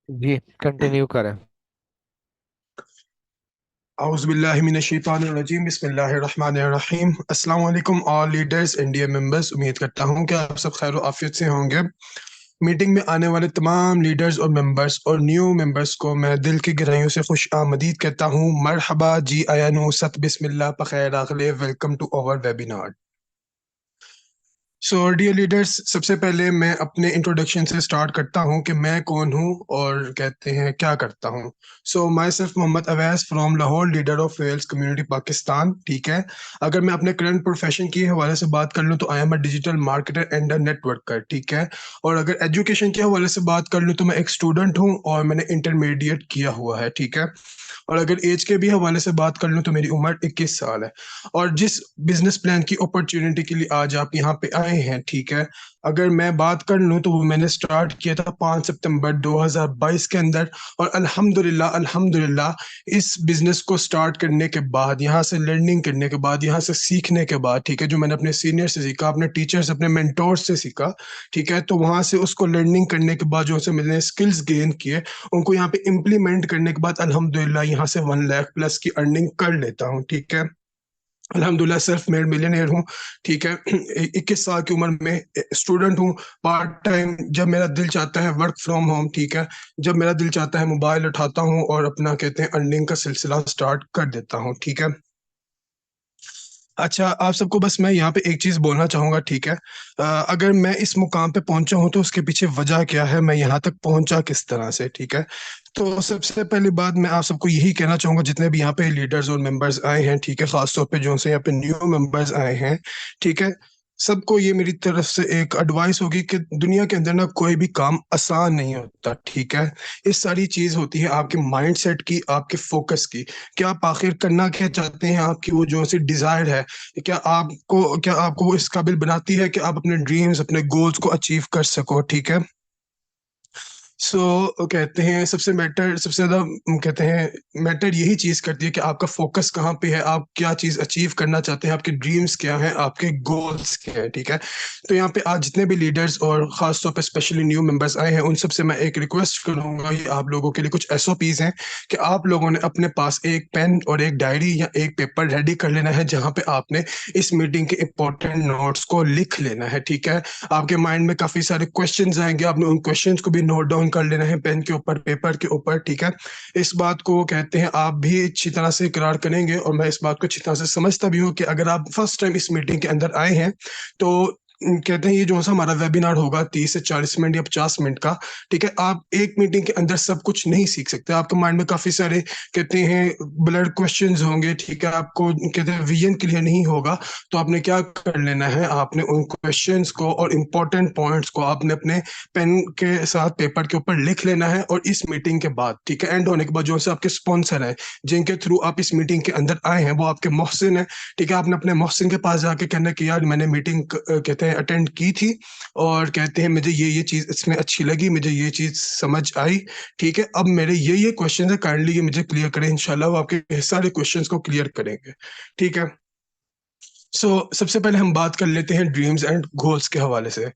जी, continue करें। औज़ुबिल्लाहिमिनश्शैतानिर्रजीम बिस्मिल्लाहिर्रहमानिर्रहीम। अस्सलाम वालेकुम ऑल लीडर्स इंडिया मेंबर्स। उम्मीद करता हूँ कि आप सब खैर आफियत से होंगे। मीटिंग में आने वाले तमाम लीडर्स और मेंबर्स और न्यू मेंबर्स को मैं दिल की गहराइयों से खुश आमदीद कहता हूँ। मरहबा जी आयानु सत बिस्मिल्लाह बखैर आखिर welcome to our webinar. So dear leaders, सबसे पहले मैं अपने इंट्रोडक्शन से स्टार्ट करता हूं कि मैं कौन हूं और कहते हैं क्या करता हूं। सो माई self Mohammad Awais from Lahore, leader of Wales community Pakistan. ठीक है। अगर मैं अपने करंट प्रोफेशन के हवाले से बात कर लूं तो I am a digital marketer and a networker. ठीक है। और अगर एजुकेशन के हवाले से बात कर लूं तो मैं एक स्टूडेंट हूं और मैंने इंटरमीडिएट किया हुआ है। ठीक है। और अगर एज के भी हवाले से बात कर लूं तो मेरी उम्र 21 साल है। और जिस बिजनेस प्लान की अपॉर्चुनिटी के लिए आज आप यहाँ पे आए हैं, ठीक है, अगर मैं बात कर लूं तो वो मैंने स्टार्ट किया था 5 सितंबर 2022 के अंदर। और अल्हम्दुलिल्लाह अल्हम्दुलिल्लाह इस बिजनेस को स्टार्ट करने के बाद, यहाँ से लर्निंग करने के बाद, यहाँ से सीखने के बाद, ठीक है, जो मैंने अपने सीनियर से सीखा, अपने टीचर्स, अपने मेंटोर से सीखा, ठीक है, तो वहां से उसको लर्निंग करने के बाद जो से मैंने स्किल्स गेन किए, उनको यहाँ पे इम्प्लीमेंट करने के बाद अल्हम्दुलिल्लाह यहाँ से 1 लाख प्लस की अर्निंग कर लेता हूँ। ठीक है। अल्हम्दुलिल्लाह सेल्फ मेड मिलियनेयर हूँ। ठीक है। 21 साल की उम्र में स्टूडेंट हूँ। पार्ट टाइम जब मेरा दिल चाहता है वर्क फ्रॉम होम, ठीक है, जब मेरा दिल चाहता है मोबाइल उठाता हूँ और अपना कहते हैं अर्निंग का सिलसिला स्टार्ट कर देता हूँ। ठीक है। अच्छा, आप सबको बस मैं यहाँ पे एक चीज बोलना चाहूंगा, ठीक है। अगर मैं इस मुकाम पे पहुंचा हूँ तो उसके पीछे वजह क्या है, मैं यहाँ तक पहुंचा किस तरह से। ठीक है। तो सबसे पहली बात मैं आप सबको यही कहना चाहूंगा, जितने भी यहाँ पे लीडर्स और मेंबर्स आए हैं, ठीक है, खासतौर पे जो से यहाँ पे न्यू मेंबर्स आए हैं, ठीक है, सबको ये मेरी तरफ से एक एडवाइस होगी कि दुनिया के अंदर ना कोई भी काम आसान नहीं होता। ठीक है। ये सारी चीज होती है आपके माइंडसेट की, आपके फोकस की। क्या आप आखिर करना क्या चाहते हैं, आपकी वो जो सी डिजायर है, क्या आपको वो इस काबिल बनाती है कि आप अपने ड्रीम्स, अपने गोल्स को अचीव कर सको। ठीक है। कहते हैं सबसे ज्यादा कहते हैं मैटर यही चीज करती है कि आपका फोकस कहाँ पे है, आप क्या चीज अचीव करना चाहते हैं, आपके ड्रीम्स क्या हैं, आपके गोल्स क्या है। ठीक है। तो यहाँ पे आज जितने भी लीडर्स और खास तौर पे स्पेशली न्यू मेंबर्स आए हैं, उन सबसे मैं एक रिक्वेस्ट करूंगा, ये आप लोगों के लिए कुछ एसओपीज हैं कि आप लोगों ने अपने पास एक पेन और एक डायरी या एक पेपर रेडी कर लेना है, जहाँ पे आपने इस मीटिंग के इंपॉर्टेंट नोट्स को लिख लेना है। ठीक है। आपके माइंड में काफी सारे क्वेश्चंस आएंगे, आपने उन क्वेश्चंस को भी नोट डाउन कर लेना है पेन के ऊपर, पेपर के ऊपर। ठीक है। इस बात को कहते हैं आप भी अच्छी तरह से इकरार करेंगे और मैं इस बात को अच्छी तरह से समझता भी हूँ कि अगर आप फर्स्ट टाइम इस मीटिंग के अंदर आए हैं तो कहते हैं ये जो सा हमारा वेबिनार होगा 30 से 40 मिनट या 50 मिनट का, ठीक है, आप एक मीटिंग के अंदर सब कुछ नहीं सीख सकते। आपके माइंड में काफी सारे कहते हैं ब्लड क्वेश्चंस होंगे, ठीक है, आपको कहते हैं विजन क्लियर नहीं होगा। तो आपने क्या कर लेना है, आपने उन क्वेश्चंस को और इम्पोर्टेंट पॉइंट्स को आपने अपने पेन के साथ पेपर के ऊपर लिख लेना है। और इस मीटिंग के बाद, ठीक है, एंड होने के बाद जो से आपके स्पॉन्सर है, जिनके थ्रू आप इस मीटिंग के अंदर आए हैं, वो आपके मोहसिन है। ठीक है। आपने अपने मोहसिन के पास जाके कहना कि यार मैंने मीटिंग कहते हैं अटेंड की थी और कहते हैं मुझे ये चीज इसमें अच्छी लगी, मुझे ये चीज समझ आई। ठीक है। अब मेरे ये क्वेश्चन है, काइंडली ये मुझे क्लियर करें। इंशाल्लाह वो आपके सारे क्वेश्चंस को क्लियर करेंगे। ठीक है। सबसे पहले हम बात कर लेते हैं ड्रीम्स एंड गोल्स के हवाले से।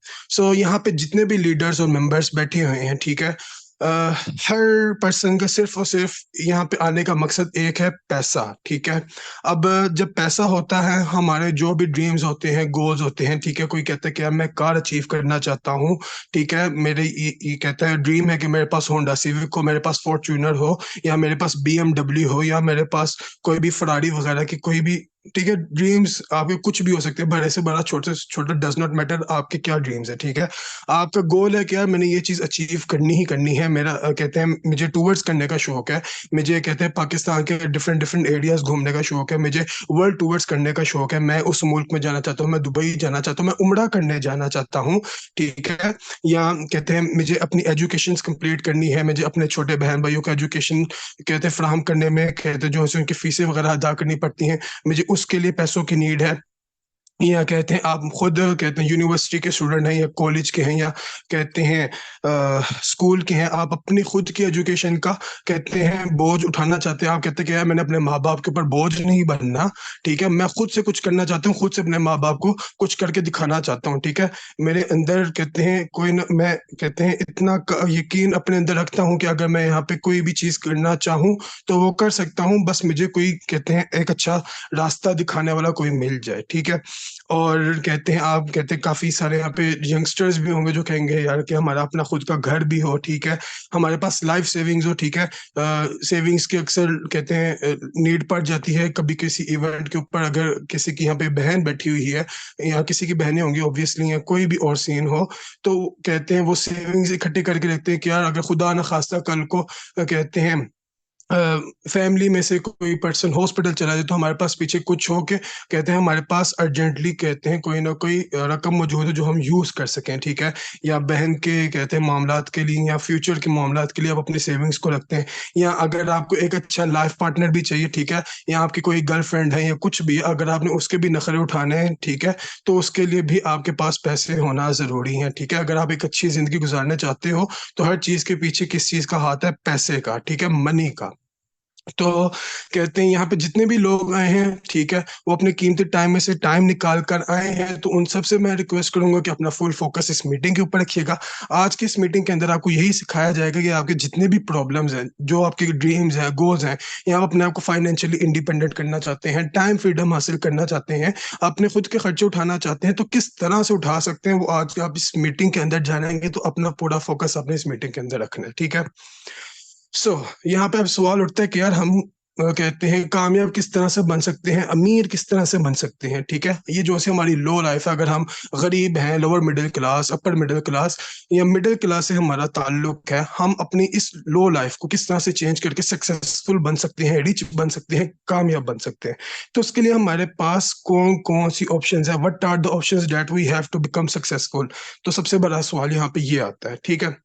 यहाँ पे जितने भी लीडर्स और मेंबर्स बैठे हुए हैं, ठीक है, हर पर्सन का सिर्फ और सिर्फ यहाँ पे आने का मकसद एक है, पैसा। ठीक है। अब जब पैसा होता है, हमारे जो भी ड्रीम्स होते हैं, गोल्स होते हैं, ठीक है, कोई कहता है कि यार मैं कार अचीव करना चाहता हूँ, ठीक है, मेरे ये कहता है ड्रीम है कि मेरे पास होंडा सिविक हो, मेरे पास फॉर्च्यूनर हो, या मेरे पास बीएमडब्ल्यू हो, या मेरे पास कोई भी फरारी वगैरह की कोई भी, ठीक है, ड्रीम्स आपके कुछ भी हो सकते हैं, बड़े से बड़ा, छोटे से छोटा, डज नॉट मैटर आपके क्या ड्रीम्स है। ठीक है। आपका गोल है कि यार मैंने ये चीज अचीव करनी ही करनी है, मेरा कहते हैं मुझे टूवर्ड्स करने का शौक है, मुझे कहते हैं पाकिस्तान के डिफरेंट डिफरेंट एरियाज घूमने का शौक है, मुझे वर्ल्ड टूवर्ड्स करने का शौक है, मैं उस मुल्क में जाना चाहता हूँ, मैं दुबई जाना चाहता हूँ, मैं उम्रा करने जाना चाहता हूँ। ठीक है। या कहते हैं मुझे अपनी एजुकेशन कंप्लीट करनी है, मुझे अपने छोटे बहन भाइयों का एजुकेशन कहते हैं फ्राहम करने में, कहते हैं जो है उनकी फीसें वगैरह अदा करनी पड़ती हैं, मुझे उसके लिए पैसों की नीड है। या कहते हैं आप खुद कहते हैं यूनिवर्सिटी के स्टूडेंट हैं या कॉलेज के हैं या कहते हैं स्कूल के हैं, आप अपनी खुद की एजुकेशन का कहते हैं बोझ उठाना चाहते हैं, आप कहते हैं कि यार मैंने अपने माँ बाप के ऊपर बोझ नहीं बनना, ठीक है, मैं खुद से कुछ करना चाहता हूँ, खुद से अपने माँ बाप को कुछ करके दिखाना चाहता हूँ, ठीक है, मेरे अंदर कहते हैं कोई न, मैं कहते हैं इतना यकीन अपने अंदर रखता हूँ कि अगर मैं यहाँ पे कोई भी चीज करना चाहूँ तो वो कर सकता हूँ, बस मुझे कोई कहते हैं एक अच्छा रास्ता दिखाने वाला कोई मिल जाए, ठीक है। और कहते हैं आप कहते हैं काफी सारे यहाँ पे यंगस्टर्स भी होंगे जो कहेंगे यार कि हमारा अपना खुद का घर भी हो, ठीक है, हमारे पास लाइफ सेविंग्स हो, ठीक है, सेविंग्स की अक्सर कहते हैं नीड पड़ जाती है कभी किसी इवेंट के ऊपर, अगर किसी की यहाँ पे बहन बैठी हुई है या किसी की बहनें होंगी ऑब्वियसली, या कोई भी और सीन हो, तो कहते हैं वो सेविंग्स इकट्ठी करके रखते हैं कि यार अगर खुदा न खास्ता कल को कहते हैं फैमिली में से कोई पर्सन हॉस्पिटल चला जाए तो हमारे पास पीछे कुछ हो के कहते हैं हमारे पास अर्जेंटली कहते हैं कोई ना कोई रकम मौजूद है जो हम यूज कर सकें, ठीक है, या बहन के कहते हैं मामलात के लिए या फ्यूचर के मामलात के लिए आप अपने सेविंग्स को रखते हैं, या अगर आपको एक अच्छा लाइफ पार्टनर भी चाहिए, ठीक है, या आपकी कोई गर्लफ्रेंड है या कुछ भी, अगर आपने उसके भी नखरे उठाने हैं, ठीक है, तो उसके लिए भी आपके पास पैसे होना जरूरी है, ठीक है, अगर आप एक अच्छी जिंदगी गुजारना चाहते हो तो हर चीज के पीछे किस चीज का हाथ है, पैसे का, ठीक है, मनी का। तो कहते हैं यहाँ पे जितने भी लोग आए हैं, ठीक है, वो अपने कीमती टाइम में से टाइम निकाल कर आए हैं, तो उन सबसे मैं रिक्वेस्ट करूंगा कि अपना फुल फोकस इस मीटिंग के ऊपर रखिएगा। आज की इस मीटिंग के अंदर आपको यही सिखाया जाएगा कि आपके जितने भी प्रॉब्लम्स हैं, जो आपके ड्रीम्स हैं, गोल्स हैं, या आप अपने आप को फाइनेंशियली इंडिपेंडेंट करना चाहते हैं, टाइम फ्रीडम हासिल करना चाहते हैं, अपने खुद के खर्चे उठाना चाहते हैं, तो किस तरह से उठा सकते हैं वो आज आप इस मीटिंग के अंदर जानेंगे, तो अपना पूरा फोकस आपने इस मीटिंग के अंदर रखना है, ठीक है। यहाँ पे अब सवाल उठता है कि यार हम कहते हैं कामयाब किस तरह से बन सकते हैं, अमीर किस तरह से बन सकते हैं, ठीक है, ये जो से हमारी लो लाइफ है, अगर हम गरीब हैं, lower middle class, upper middle class या मिडिल क्लास से हमारा ताल्लुक है, हम अपनी इस लो लाइफ को किस तरह से चेंज करके सक्सेसफुल बन सकते हैं, रिच बन सकते हैं, कामयाब बन सकते हैं, तो उसके लिए हमारे पास कौन कौन सी ऑप्शंस है, what are the options that we have to become successful. तो सबसे बड़ा सवाल यहाँ पे ये आता है, ठीक है।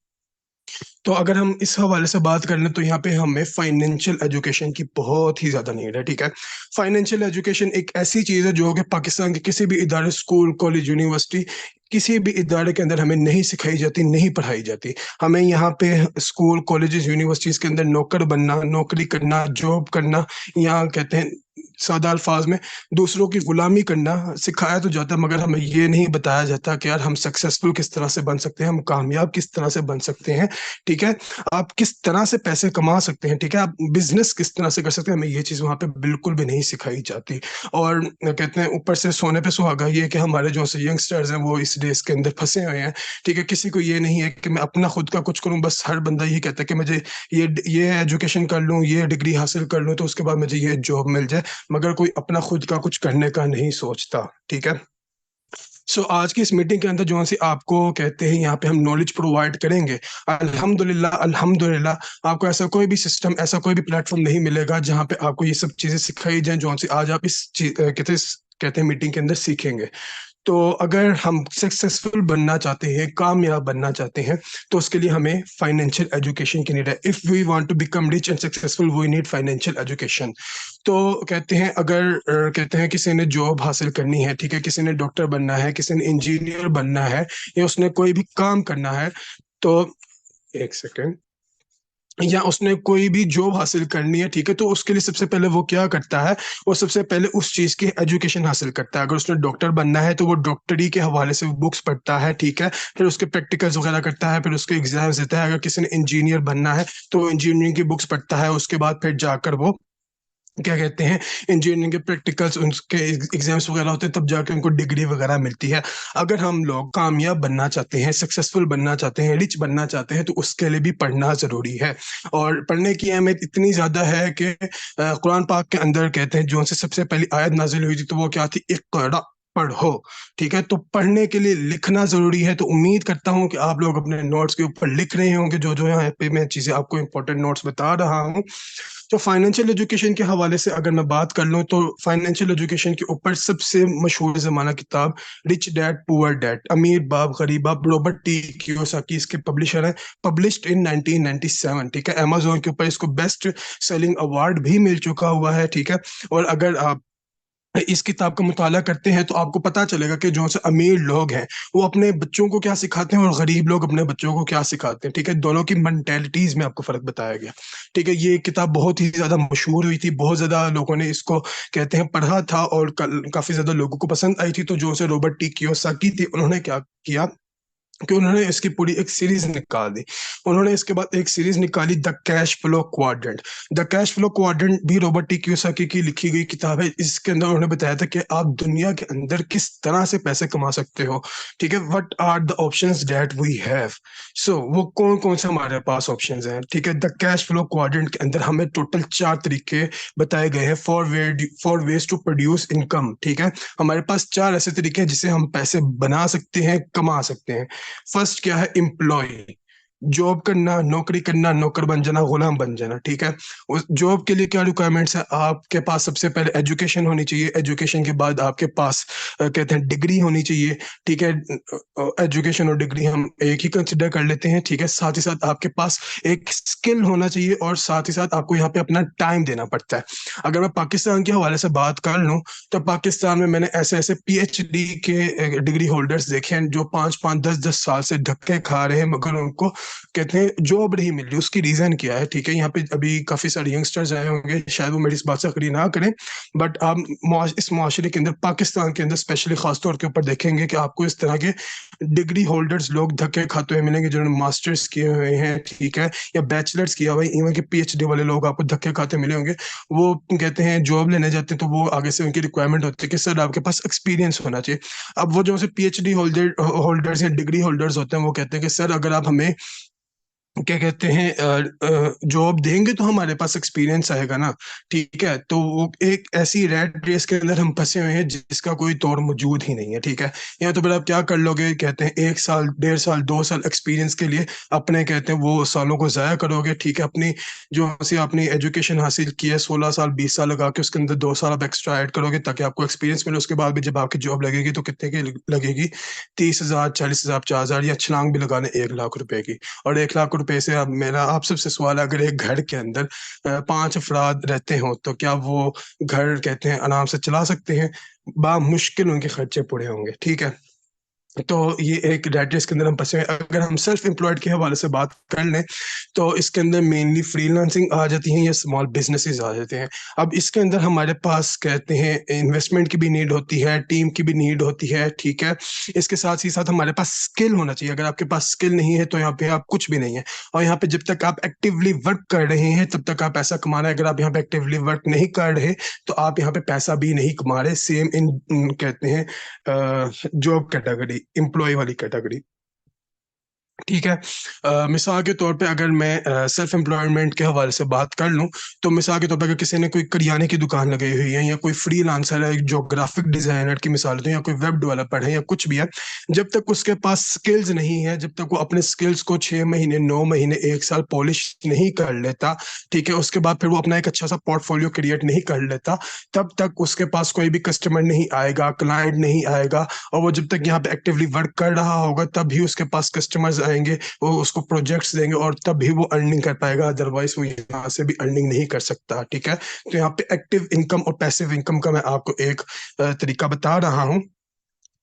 तो अगर हम इस हवाले से बात कर लें तो यहाँ पे हमें फाइनेंशियल एजुकेशन की बहुत ही ज्यादा नीड है, ठीक है। फाइनेंशियल एजुकेशन एक ऐसी चीज है जो कि पाकिस्तान के किसी भी इदारे, स्कूल, कॉलेज, यूनिवर्सिटी, किसी भी इदारे के अंदर हमें नहीं सिखाई जाती, नहीं पढ़ाई जाती। हमें यहाँ पे स्कूल, कॉलेजेस, यूनिवर्सिटीज के अंदर नौकर बनना, नौकरी करना, जॉब करना, या कहते हैं सादा अल्फाज में दूसरों की गुलामी करना सिखाया तो जाता है, मगर हमें ये नहीं बताया जाता कि यार हम सक्सेसफुल किस तरह से बन सकते हैं, हम कामयाब किस तरह से बन सकते हैं, ठीक है, आप किस तरह से पैसे कमा सकते हैं, ठीक है, आप बिजनेस किस तरह से कर सकते हैं, हमें ये चीज वहां पे बिल्कुल भी नहीं सिखाई जाती। और कहते हैं ऊपर से सोने पे सुहागा ये कि हमारे जो से यंगस्टर्स हैं वो इस देश के अंदर फंसे हुए हैं, ठीक है, किसी को ये नहीं है कि मैं अपना खुद का कुछ करूं, बस हर बंदा ये कहता है कि मुझे ये एजुकेशन कर लूं, ये डिग्री हासिल कर लूं, तो उसके बाद मुझे ये जॉब मिल जाए, मगर कोई अपना खुद का कुछ करने का नहीं सोचता, ठीक है। आज की इस मीटिंग के अंदर जो सी आपको कहते हैं यहाँ पे हम नॉलेज प्रोवाइड करेंगे, अल्हम्दुलिल्लाह अल्हम्दुलिल्लाह, आपको ऐसा कोई भी सिस्टम, ऐसा कोई भी प्लेटफॉर्म नहीं मिलेगा जहाँ पे आपको ये सब चीजें सिखाई जाए जो सी आज आप इस कहते हैं मीटिंग के अंदर सीखेंगे। तो अगर हम सक्सेसफुल बनना चाहते हैं, कामयाब बनना चाहते हैं, तो उसके लिए हमें फाइनेंशियल एजुकेशन की नीड है। If we want to become rich and successful we need financial education. तो कहते हैं अगर कहते हैं किसी ने जॉब हासिल करनी है, ठीक है, किसी ने डॉक्टर बनना है, किसी ने इंजीनियर बनना है, या उसने कोई भी काम करना है, तो एक सेकेंड, या उसने कोई भी जॉब हासिल करनी है, ठीक है, तो उसके लिए सबसे पहले वो क्या करता है, वो सबसे पहले उस चीज की एजुकेशन हासिल करता है। अगर उसने डॉक्टर बनना है तो वो डॉक्टरी के हवाले से बुक्स पढ़ता है, ठीक है, फिर उसके प्रैक्टिकल्स वगैरह करता है, फिर उसके एग्जाम्स देता है। अगर किसी ने इंजीनियर बनना है तो वो इंजीनियरिंग की बुक्स पढ़ता है, उसके बाद फिर जाकर वो क्या कहते हैं इंजीनियरिंग के प्रैक्टिकल्स, उनके एग्जाम्स वगैरह होते हैं, तब जाके उनको डिग्री वगैरह मिलती है। अगर हम लोग कामयाब बनना चाहते हैं, सक्सेसफुल बनना चाहते हैं, रिच बनना चाहते हैं, तो उसके लिए भी पढ़ना जरूरी है। और पढ़ने की अहमियत इतनी ज्यादा है कि कुरान पाक के अंदर कहते हैं जो से सबसे पहली आयत नाजिल हुई थी तो वो क्या थी, इक़्रा, पढ़ो, ठीक है। तो पढ़ने के लिए लिखना जरूरी है। तो उम्मीद करता हूँ कि आप लोग अपने नोट्स के ऊपर लिख रहे होंगे, जो जो यहाँ पे मैं चीजें आपको इंपॉर्टेंट नोट्स बता रहा हूँ। तो फाइनेंशियल एजुकेशन के हवाले से अगर मैं बात कर लूँ तो फाइनेंशियल एजुकेशन के ऊपर सबसे मशहूर जमाना किताब रिच डैड पुअर डैड, अमीर बाप गरीब बाप, रॉबर्ट टी कियोसाकी इसके पब्लिशर हैं, पब्लिश्ड इन 1997, ठीक है। अमेजोन के ऊपर इसको बेस्ट सेलिंग अवार्ड भी मिल चुका हुआ है, ठीक है। और अगर आप इस किताब का मुताला करते हैं तो आपको पता चलेगा कि जो से अमीर लोग हैं वो अपने बच्चों को क्या सिखाते हैं और गरीब लोग अपने बच्चों को क्या सिखाते हैं, ठीक है। दोनों की मेंटेलिटीज में आपको फर्क बताया गया, ठीक है। ये किताब बहुत ही ज्यादा मशहूर हुई थी, बहुत ज्यादा लोगों ने इसको कहते हैं पढ़ा था और काफी ज्यादा लोगों को पसंद आई थी। तो जो से रॉबर्ट टी कियोसाकी थी, उन्होंने क्या किया कि उन्होंने इसकी पूरी एक सीरीज निकाल दी। उन्होंने इसके बाद एक सीरीज निकाली, the cash flow quadrant. The cash flow quadrant भी रॉबर्ट टी कियोसाकी की लिखी गई किताब है। इसके अंदर उन्होंने बताया था कि आप दुनिया के अंदर किस तरह से पैसे कमा सकते हो, ठीक है। What are the options that we have. So वो कौन कौन से हमारे पास ऑप्शंस हैं, ठीक है। द कैश फ्लो क्वाड्रेंट के अंदर हमें टोटल 4 तरीके बताए गए हैं four ways to produce income, ठीक है। हमारे पास 4 ऐसे तरीके हैं जिससे हम पैसे बना सकते हैं, कमा सकते हैं। फर्स्ट क्या है, एम्प्लॉय, जॉब करना, नौकरी करना, नौकर बन जाना, गुलाम बन जाना, ठीक है। उस जॉब के लिए क्या रिक्वायरमेंट्स है, आपके पास सबसे पहले एजुकेशन होनी चाहिए। एजुकेशन के बाद आपके पास कहते हैं डिग्री होनी चाहिए, ठीक है। एजुकेशन और डिग्री हम एक ही कंसिडर कर लेते हैं, ठीक है। साथ ही साथ आपके पास एक स्किल होना चाहिए और साथ ही साथ आपको यहाँ पे अपना टाइम देना पड़ता है। अगर मैं पाकिस्तान के हवाले से बात कर लूँ तो पाकिस्तान में मैंने ऐसे ऐसे पीएचडी के डिग्री होल्डर्स देखे हैं जो 5-5 10-10 साल से धक्के खा रहे हैं मगर उनको कहते हैं जॉब नहीं मिल रही। उसकी रीजन क्या है, ठीक है। यहाँ पे अभी काफी सारे यंगस्टर्स आए होंगे, शायद वो मेरी इस बात से अग्री ना करें, बट आप इस मुआशरे के अंदर, पाकिस्तान के अंदर स्पेशली खासतौर के ऊपर देखेंगे कि आपको इस तरह के डिग्री होल्डर्स लोग धक्के खाते हुए मिलेंगे जिन्होंने मास्टर्स किए हुए हैं, ठीक है, या बैचलर्स किया हुआ है, इवन के पीएचडी वाले लोग आपको धक्के खाते मिले होंगे। वो कहते हैं जॉब लेने जाते हैं तो वो आगे से उनकी रिक्वायरमेंट होती है कि सर आपके पास एक्सपीरियंस होना चाहिए। अब वो जो से पीएचडी होल्डर्स या डिग्री होल्डर्स होते हैं वो कहते हैं कि सर अगर आप हमें क्या कहते हैं जॉब देंगे तो हमारे पास एक्सपीरियंस आएगा ना, ठीक है। तो वो एक ऐसी रैट रेस के अंदर हम फंसे हुए हैं जिसका कोई तौर मौजूद ही नहीं है, ठीक है। या तो फिर आप क्या कर लोगे, कहते हैं 1 साल, 1.5 साल, 2 साल एक्सपीरियंस के लिए अपने कहते हैं वो सालों को जाया करोगे, ठीक है। अपनी जो से अपनी एजुकेशन हासिल की है 16 साल 20 साल लगा के उसके अंदर 2 साल आप एक्स्ट्रा ऐड करोगे ताकि आपको एक्सपीरियंस मिले। उसके बाद भी जब आपकी जॉब लगेगी तो कितने की लगेगी, 30,000, 40,000, 50,000, या छलांग भी लगाने 1 लाख रुपए की। और 1 लाख रुपए से अब मेरा आप सबसे सवाल है, अगर एक घर के अंदर 5 अफराद रहते हो तो क्या वो घर कहते हैं आराम से चला सकते हैं? बा मुश्किल उनके खर्चे पूरे होंगे, ठीक है। तो ये एक रैट रेस के अंदर हम फंसे हैं। अगर हम सेल्फ एम्प्लॉयड के हवाले से बात कर लें तो इसके अंदर मेनली फ्रीलांसिंग आ जाती है या स्मॉल बिजनेसेस आ जाते हैं। अब इसके अंदर हमारे पास कहते हैं इन्वेस्टमेंट की भी नीड होती है, टीम की भी नीड होती है, ठीक है। इसके साथ ही साथ हमारे पास स्किल होना चाहिए। अगर आपके पास स्किल नहीं है तो यहाँ पे आप कुछ भी नहीं है। और यहाँ पे जब तक आप एक्टिवली वर्क कर रहे हैं तब तक आप पैसा कमा रहे हैं। अगर आप यहाँ पे एक्टिवली वर्क नहीं कर रहे तो आप यहाँ पे पैसा भी नहीं कमा रहे। सेम इन कहते हैं जॉब कैटेगरी, एम्प्लॉय वाली कैटेगरी, ठीक है। मिसाल के तौर पे अगर मैं सेल्फ एम्प्लॉयमेंट के हवाले से बात कर लूं तो मिसाल के तौर पे अगर किसी ने कोई करियाने की दुकान लगाई हुई है या कोई फ्रीलांसर है जो ग्राफिक डिजाइनर की मिसाल दो या कोई वेब डेवलपर है या कुछ भी है, जब तक उसके पास स्किल्स नहीं है, जब तक वो अपने स्किल्स को 6 महीने 9 महीने 1 साल पॉलिश नहीं कर लेता, ठीक है, उसके बाद फिर वो अपना एक अच्छा सा पोर्टफोलियो क्रिएट नहीं कर लेता, तब तक उसके पास कोई भी कस्टमर नहीं आएगा, क्लाइंट नहीं आएगा। और वो जब तक यहाँ पे एक्टिवली वर्क कर रहा होगा तभी उसके पास कस्टमर्स आएंगे, वो उसको प्रोजेक्ट्स देंगे और तभी वो अर्निंग कर पाएगा, अदरवाइज वो यहाँ से भी अर्निंग नहीं कर सकता, ठीक है। तो यहाँ पे एक्टिव इनकम और पैसिव इनकम का मैं आपको एक तरीका बता रहा हूँ।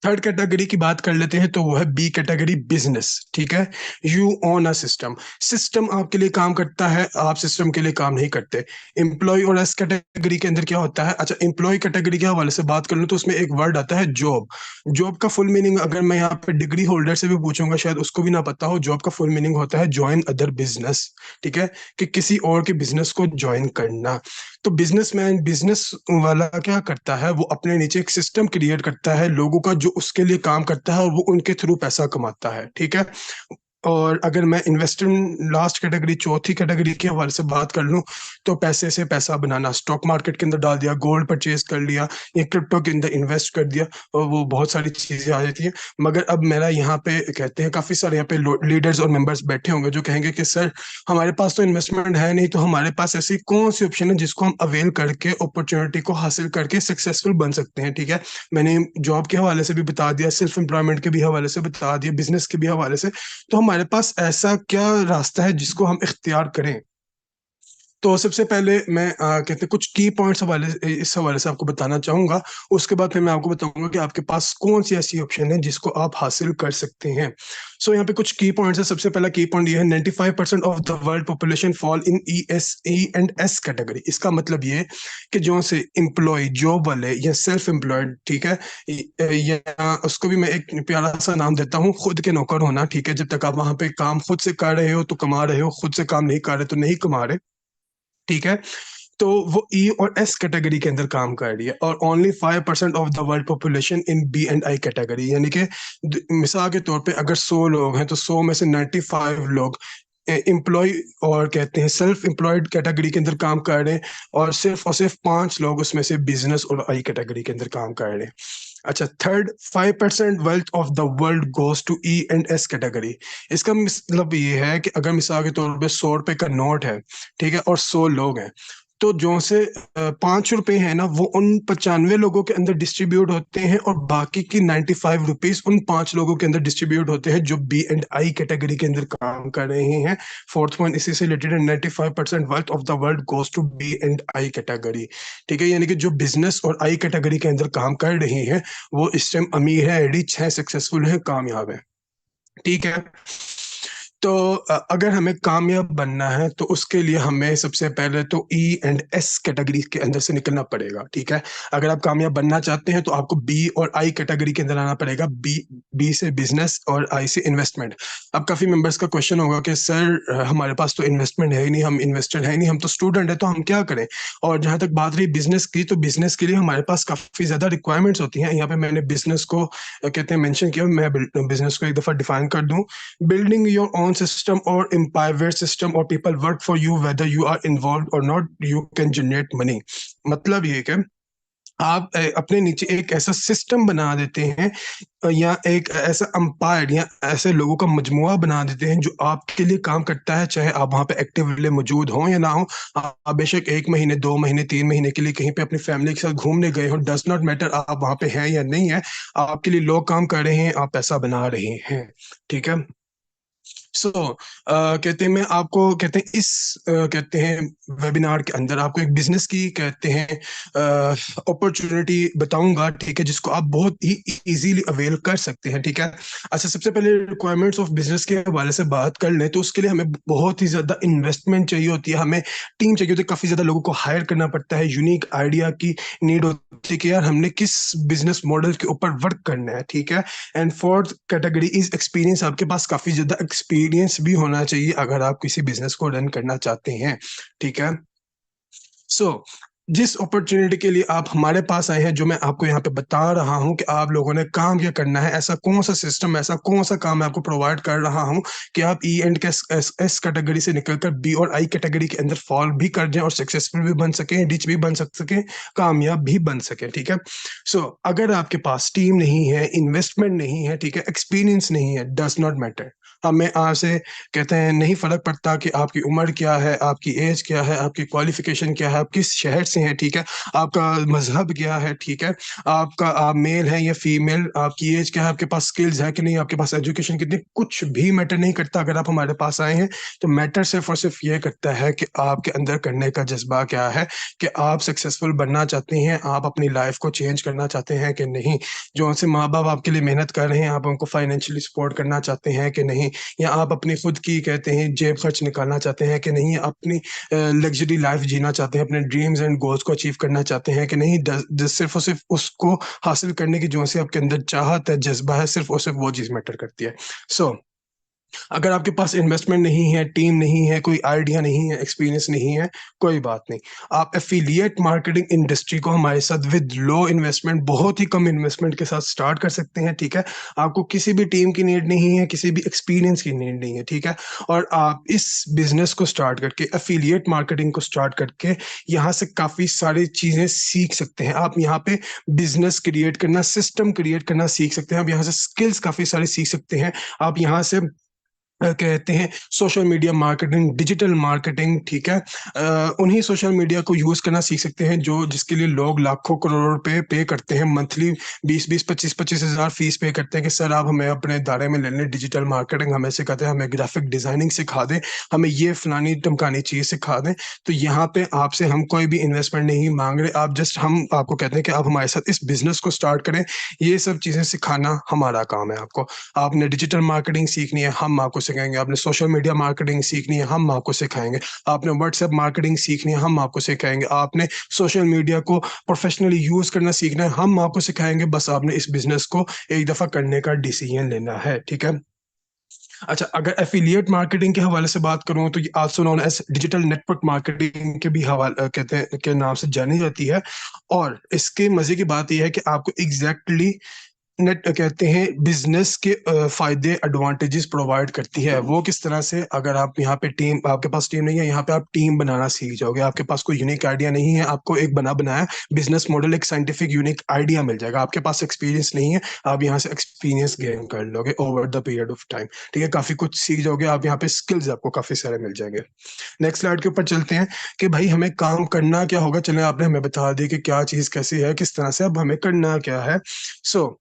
थर्ड कैटेगरी की बात कर लेते हैं तो वो है बी कैटेगरी, बिजनेस, ठीक है। You own a system, system आपके लिए काम करता है, आप सिस्टम के लिए काम नहीं करते। एम्प्लॉय और एस कैटेगरी के अंदर क्या होता है, अच्छा एम्प्लॉय कैटेगरी के हवाले से बात कर लूँ तो उसमें एक वर्ड आता है जॉब। जॉब का फुल मीनिंग अगर मैं यहाँ पे डिग्री होल्डर से भी पूछूंगा शायद उसको भी ना पता हो। जॉब का फुल मीनिंग होता है ज्वाइन अदर बिजनेस, ठीक है, कि किसी और के बिजनेस को ज्वाइन करना। तो बिजनेसमैन, बिजनेस वाला क्या करता है, वो अपने नीचे एक सिस्टम क्रिएट करता है लोगों का जो उसके लिए काम करता है और वो उनके थ्रू पैसा कमाता है, ठीक है। और अगर मैं इन्वेस्टर, लास्ट कैटेगरी, चौथी कैटेगरी के हवाले से बात कर लूं तो पैसे से पैसा बनाना, स्टॉक मार्केट के अंदर डाल दिया, गोल्ड परचेज कर लिया या क्रिप्टो के अंदर इन्वेस्ट कर दिया, और वो बहुत सारी चीजें आ जाती हैं। मगर अब मेरा यहाँ पे कहते हैं काफी सारे यहाँ पे लीडर्स और मेंबर्स बैठे होंगे जो कहेंगे कि सर हमारे पास तो इन्वेस्टमेंट है नहीं, तो हमारे पास ऐसी कौन सी ऑप्शन है जिसको हम अवेल करके अपॉर्चुनिटी को हासिल करके सक्सेसफुल बन सकते हैं, ठीक है। मैंने जॉब के हवाले से भी बता दिया, सेल्फ एम्प्लॉयमेंट के भी हवाले से बता दिया, बिजनेस के भी हवाले से। तो हमारे पास ऐसा क्या रास्ता है जिसको हम इख्तियार करें? तो सबसे पहले मैं कहते हैं कुछ की पॉइंट्स हवाले इस हवाले से आपको बताना चाहूंगा। उसके बाद फिर मैं आपको बताऊंगा कि आपके पास कौन सी ऐसी ऑप्शन है जिसको आप हासिल कर सकते हैं। सो यहाँ पे कुछ की पॉइंट्स है। सबसे पहला की पॉइंट ये है, 95% of the world population fall in E and S category. इसका मतलब ये कि जो से एम्प्लॉय जॉब वाले या सेल्फ एम्प्लॉयड, ठीक है, या उसको भी मैं एक प्यारा सा नाम देता हूँ, खुद के नौकर होना। ठीक है, जब तक आप वहां पे काम खुद से कर रहे हो तो कमा रहे हो, खुद से काम नहीं कर रहे तो नहीं कमा रहे। ठीक है, तो वो ई और एस कैटेगरी के अंदर काम कर रही है। और only 5% of the world population in B and I category, यानी कि मिसाल के तौर पे अगर 100 लोग हैं तो 100 में से 95 लोग एम्प्लॉय और कहते हैं सेल्फ एम्प्लॉयड कैटेगरी के अंदर काम कर रहे हैं, और सिर्फ 5 लोग उसमें से बिजनेस और आई कैटेगरी के अंदर काम कर रहे हैं। अच्छा, third, 5% wealth of the world goes to E and S category. इसका मतलब ये है कि अगर मिसाल के तौर पे 100 रुपए का नोट है, ठीक है, और 100 लोग हैं, तो जो से 5 रुपए है ना, वो उन 95 लोगों के अंदर डिस्ट्रीब्यूट होते हैं, और बाकी की 95 रुपीज उन 5 लोगों के अंदर डिस्ट्रीब्यूट होते हैं जो बी एंड आई कैटेगरी के अंदर काम कर रहे हैं। फोर्थ पॉइंट इसी से रिलेटेड है, 95% wealth of the world goes to B and I category. ठीक है, यानी कि जो बिजनेस और आई कैटेगरी के अंदर काम कर रहे हैं वो इस टाइम अमीर है, रिच है, सक्सेसफुल है, कामयाब है। ठीक है, तो अगर हमें कामयाब बनना है तो उसके लिए हमें सबसे पहले तो ई एंड एस कैटेगरी के अंदर से निकलना पड़ेगा। ठीक है, अगर आप कामयाब बनना चाहते हैं तो आपको बी और आई कैटेगरी के अंदर आना पड़ेगा। बी बी से बिजनेस और आई से इन्वेस्टमेंट। अब काफी मेंबर्स का क्वेश्चन होगा कि सर हमारे पास तो इन्वेस्टमेंट है ही नहीं, हम इन्वेस्टर है ही नहीं, हम तो स्टूडेंट है, तो हम क्या करें। और जहां तक बात रही बिजनेस की, तो बिजनेस के लिए हमारे पास काफी ज्यादा रिक्वायरमेंट्स होती हैं। यहाँ पे मैंने बिजनेस को कहते हैं मेंशन किया, मैं बिजनेस को एक दफा डिफाइन कर दूं। Building your own system or empower system or people work for you whether you are involved or not, you can generate money। मतलब ये कि आप अपने नीचे एक ऐसा सिस्टम बना देते हैं, या एक ऐसा अंपायर या ऐसे लोगों का मजमुआ बना देते हैं जो आपके लिए काम करता है, चाहे आप वहां पे एक्टिवली मौजूद हों या ना हो। आप बेशक 1 महीने, 2 महीने, 3 महीने के लिए कहीं पे अपनी फैमिली के साथ घूमने गए हो, डज नॉट मैटर आप वहां पे हैं या नहीं है, आपके लिए लोग काम कर रहे हैं, आप पैसा बना रहे हैं। ठीक है, कहते हैं मैं आपको कहते हैं इस कहते हैं वेबिनार के अंदर आपको एक बिजनेस की कहते हैं अपॉर्चुनिटी बताऊंगा। ठीक है, जिसको आप बहुत ही इजीली अवेल कर सकते हैं। ठीक है, अच्छा, सबसे पहले रिक्वायरमेंट्स ऑफ बिजनेस के हवाले से बात कर लें तो उसके लिए हमें बहुत ही ज्यादा इन्वेस्टमेंट चाहिए होती है, हमें टीम चाहिए होती है, काफी ज्यादा लोगों को हायर करना पड़ता है, यूनिक आइडिया की नीड होती है कि यार हमने किस बिजनेस मॉडल के ऊपर वर्क करना है। ठीक है, and fourth category is experience. आपके पास काफी ज्यादा एक्सपीरियंस भी होना चाहिए अगर आप किसी बिजनेस को रन करना चाहते हैं। ठीक है, सो जिस अपॉर्चुनिटी के लिए आप हमारे पास आए हैं, जो मैं आपको यहाँ पे बता रहा हूँ कि आप लोगों ने काम क्या करना है, ऐसा कौन सा सिस्टम, ऐसा कौन सा काम मैं आपको प्रोवाइड कर रहा हूँ कि आप ई एंड एस कैटेगरी से निकलकर बी और आई कैटेगरी के अंदर फॉल भी कर जाएं और सक्सेसफुल भी बन सके, रिच भी बन सके, कामयाब भी बन सके। ठीक है, अगर आपके पास टीम नहीं है, इन्वेस्टमेंट नहीं है, ठीक है, एक्सपीरियंस नहीं है, डज नॉट मैटर। हमें आपसे कहते हैं नहीं फर्क पड़ता कि आपकी उम्र क्या है, आपकी एज क्या है, आपकी क्वालिफिकेशन क्या है, आप किस शहर से हैं। ठीक है, आपका मजहब क्या है। ठीक है, आपका आप मेल है या फीमेल, आपकी एज क्या है, आपके पास स्किल्स है कि नहीं, आपके पास एजुकेशन कितनी, कुछ भी मैटर नहीं करता। अगर आप हमारे पास आए हैं तो मैटर सिर्फ और सिर्फ ये करता है कि आपके अंदर करने का जज्बा क्या है, कि आप सक्सेसफुल बनना चाहते हैं, आप अपनी लाइफ को चेंज करना चाहते हैं कि नहीं, जो उनसे माँ बाप आपके लिए मेहनत कर रहे हैं आप उनको फाइनेंशियली सपोर्ट करना चाहते हैं कि नहीं, या आप अपनी खुद की कहते हैं जेब खर्च निकालना चाहते हैं कि नहीं, अपनी लग्जरी लाइफ जीना चाहते हैं, अपने ड्रीम्स एंड गोल्स को अचीव करना चाहते हैं कि नहीं। सिर्फ और सिर्फ उसको हासिल करने की जो से आपके अंदर चाहत है, जज्बा है, सिर्फ और सिर्फ वो चीज मैटर करती है। सो अगर आपके पास इन्वेस्टमेंट नहीं है, टीम नहीं है, कोई आइडिया नहीं है, एक्सपीरियंस नहीं है, कोई बात नहीं, आप एफिलिएट मार्केटिंग इंडस्ट्री को हमारे साथ विद लो इन्वेस्टमेंट, बहुत ही कम इन्वेस्टमेंट के साथ स्टार्ट कर सकते हैं। ठीक है, आपको किसी भी टीम की नीड नहीं है, किसी भी एक्सपीरियंस की नीड नहीं है। ठीक है, और आप इस बिजनेस को स्टार्ट करके, एफिलिएट मार्केटिंग को स्टार्ट करके यहाँ से काफी सारी चीजें सीख सकते हैं। आप यहाँ पे बिजनेस क्रिएट करना, सिस्टम क्रिएट करना सीख सकते हैं, आप यहाँ से स्किल्स काफी सारी सीख सकते हैं। आप यहाँ से कहते हैं social media marketing, digital marketing, ठीक है। उन्हीं सोशल मीडिया को यूज करना सीख सकते हैं जो जिसके लिए लोग लाखों करोड़ रुपए पे करते हैं मंथली, 20-20 25-25 हजार फीस पे करते हैं कि सर आप हमें अपने दायरे में ले लें, डिजिटल मार्केटिंग हमें सिखाते हैं, हमें ग्राफिक डिजाइनिंग सिखा दें, हमें ये फलानी टमकानी चीज सिखा दें। तो यहाँ पे आपसे हम कोई भी इन्वेस्टमेंट नहीं मांग रहे, आप जस्ट हम आपको कहते हैं कि आप हमारे साथ इस बिजनेस को स्टार्ट करें। ये सब चीजें सिखाना हमारा काम है आपको। आपने डिजिटल मार्केटिंग सीखनी है, हम आपको सिखाएंगे। आपने सोशल मीडिया मार्केटिंग सीखनी है, हम आपको सिखाएंगे। आपने व्हाट्सएप मार्केटिंग सीखनी है, हम आपको सिखाएंगे। आपने सोशल मीडिया को प्रोफेशनली यूज करना सीखना है, हम आपको सिखाएंगे। बस आपने इस बिजनेस को एक दफा करने का डिसीजन लेना है, ठीक है। अच्छा, अगर एफिलिएट मार्केटिंग के हवाले से बात करूं तो ये also known as digital network marketing के भी हवाले कहते हैं के नाम से जानी जाती है। और इसके मजे की बात यह है कि आपको एग्जैक्टली नेट कहते हैं बिजनेस के फायदे एडवांटेजेस प्रोवाइड करती है। वो किस तरह से, अगर आप यहाँ पे टीम, आपके पास टीम नहीं है, यहाँ पे आप टीम बनाना सीख जाओगे। आपके पास कोई यूनिक आइडिया नहीं है, आपको एक बना बनाया बिजनेस मॉडल, एक साइंटिफिक यूनिक आइडिया मिल जाएगा। आपके पास एक्सपीरियंस नहीं है, आप यहाँ से एक्सपीरियंस गेन कर लोगे over the period of time, ठीक है। काफी कुछ सीख जाओगे आप, यहाँ पे स्किल्स आपको काफी सारे मिल जाएंगे। नेक्स्ट स्लाइड के ऊपर चलते हैं कि भाई हमें काम करना क्या होगा। चले, आपने हमें बता दी कि क्या चीज कैसी है, किस तरह से, अब हमें करना क्या है। सो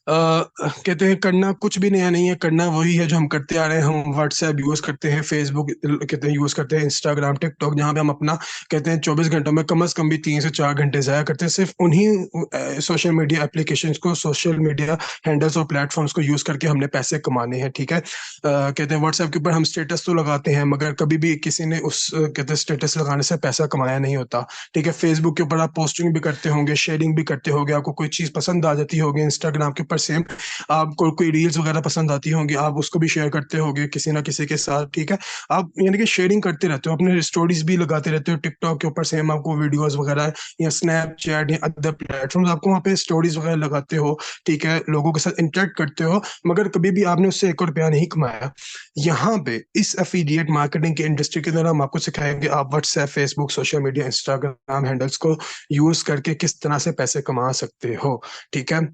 कहते हैं करना कुछ भी नया नहीं है, करना वही है जो हम करते आ रहे हैं। हम व्हाट्सएप यूज करते हैं, फेसबुक कहते हैं यूज करते हैं, इंस्टाग्राम, टिकटॉक, जहाँ पे हम अपना कहते हैं 24 घंटों में कम से कम भी 3 से 4 घंटे जाया करते हैं सिर्फ उन्हीं सोशल मीडिया एप्लीकेशंस को, सोशल मीडिया हैंडल्स और प्लेटफॉर्म्स को यूज करके हमने पैसे कमाने हैं, ठीक है। कहते हैं व्हाट्सएप के ऊपर हम स्टेटस तो लगाते हैं, मगर कभी भी किसी ने उस कहते हैं स्टेटस लगाने से पैसा कमाया नहीं होता, ठीक है। फेसबुक के ऊपर आप पोस्टिंग भी करते होंगे, शेयरिंग भी करते होंगे, आपको कोई चीज पसंद आ जाती होगी। इंस्टाग्राम के ऊपर सेम, आपको कोई रील्स वगैरह पसंद आती होंगी, आप उसको भी शेयर करते होंगे किसी ना किसी के साथ, ठीक है। आप यानी कि शेयरिंग करते रहते हो, अपने स्टोरीज भी लगाते रहते हो। टिकटॉक के ऊपर सेम आपको वीडियोस वगैरह, या स्नैपचैट या अदर प्लेटफॉर्म्स, आपको वहाँ पे स्टोरीज वगैरह लगाते हो, ठीक है, लोगों के साथ इंटरेक्ट करते हो, मगर कभी भी आपने उससे 1 रुपया नहीं कमाया। यहाँ पे इस एफिलिएट मार्केटिंग की इंडस्ट्री के अंदर हम आपको सिखाएंगे आप WhatsApp, Facebook, social media, Instagram handles को यूज करके किस तरह से पैसे कमा सकते हो, ठीक है।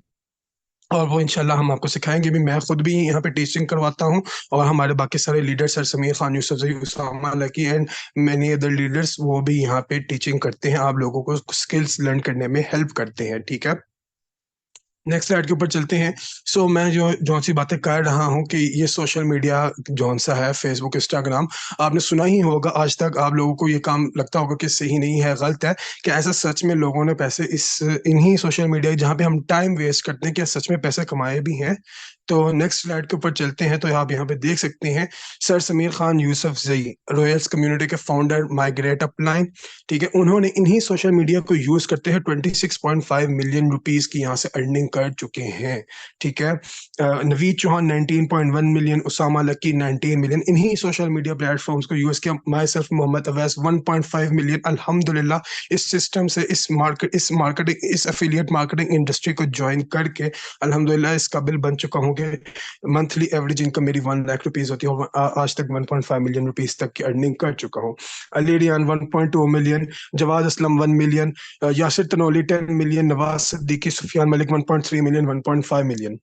और वो इंशाल्लाह हम आपको सिखाएंगे भी। मैं खुद भी यहाँ पे टीचिंग करवाता हूँ, और हमारे बाकी सारे leaders, sir Sameer Khan, Yusuf Zahi, Usama Lucky and many other leaders, वो भी यहाँ पे टीचिंग करते हैं, आप लोगों को स्किल्स लर्न करने में हेल्प करते हैं, ठीक है। नेक्स्ट स्लाइड के ऊपर चलते हैं। सो मैं जो सी बातें कर रहा हूँ कि ये सोशल मीडिया जौन सा है, फेसबुक, इंस्टाग्राम, आपने सुना ही होगा आज तक। आप लोगों को ये काम लगता होगा कि सही नहीं है, गलत है, कि ऐसा सच में लोगों ने पैसे इस इन्हीं सोशल मीडिया जहाँ पे हम टाइम वेस्ट करते हैं, क्या सच में पैसे कमाए भी हैं। तो नेक्स्ट स्लाइड के ऊपर चलते हैं, तो आप यहाँ पे देख सकते हैं सर समीर खान यूसुफ जई, रॉयल्स कम्युनिटी के फाउंडर, माइग्रेट अपलाइन, ठीक है। उन्होंने इन्हीं सोशल मीडिया को यूज करते हैं 26.5 मिलियन रुपीस की यहाँ से अर्निंग कर चुके हैं, ठीक है। नवीद चौहान 19.1 मिलियन, उसामा लकी 19 मिलियन, इन्हीं सोशल मीडिया प्लेटफॉर्म्स को यूज किया। My self Mohammad Awais 1.5 million. अल्हम्दुलिल्लाह इस सिस्टम से, इस मार्केटिंग, इस एफिलिएट मार्केटिंग इंडस्ट्री को ज्वाइन करके अल्हम्दुलिल्लाह इस काबिल बन चुका हूँ कि मंथली एवरेज इनकम मेरी 1 लाख रुपीज होती है, और आज तक 1.5 मिलियन रुपीज तक की अर्निंग कर चुका हूँ। Ali Riyan 1.2 million, Jawad Aslam 1 million, Yasir Tanoli 10 million, Nawaz Siddiqui, Sufiyan Malik 1.3 million, 1.5 million.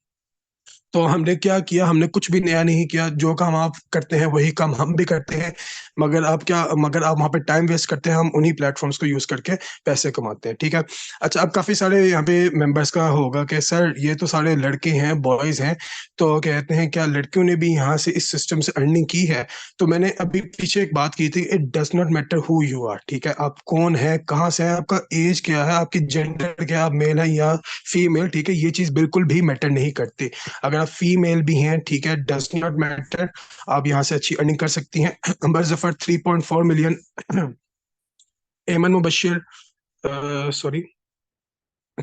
तो हमने क्या किया, हमने कुछ भी नया नहीं किया, जो काम आप करते हैं वही काम हम भी करते हैं, मगर आप वहाँ पे टाइम वेस्ट करते हैं, हम उन्हीं प्लेटफॉर्म्स को यूज करके पैसे कमाते हैं, ठीक है। अच्छा, अब काफी सारे यहाँ पे मेंबर्स का होगा कि सर ये तो सारे लड़के हैं, बॉयज हैं, तो कहते हैं क्या लड़कियों ने भी यहाँ से इस सिस्टम से अर्निंग की है। तो मैंने अभी पीछे एक बात की थी, it does not matter who you are, ठीक है। आप कौन है, कहाँ से है, आपका एज क्या है, आपकी जेंडर क्या है, आप मेल है या फीमेल, ठीक है, ये चीज बिल्कुल भी मैटर नहीं करती। अगर आप फीमेल भी हैं, ठीक है, डज नॉट मैटर, आप यहाँ से अच्छी अर्निंग कर सकती हैं। अंबर Zafar 3.4 million, Aiman Mubashir sorry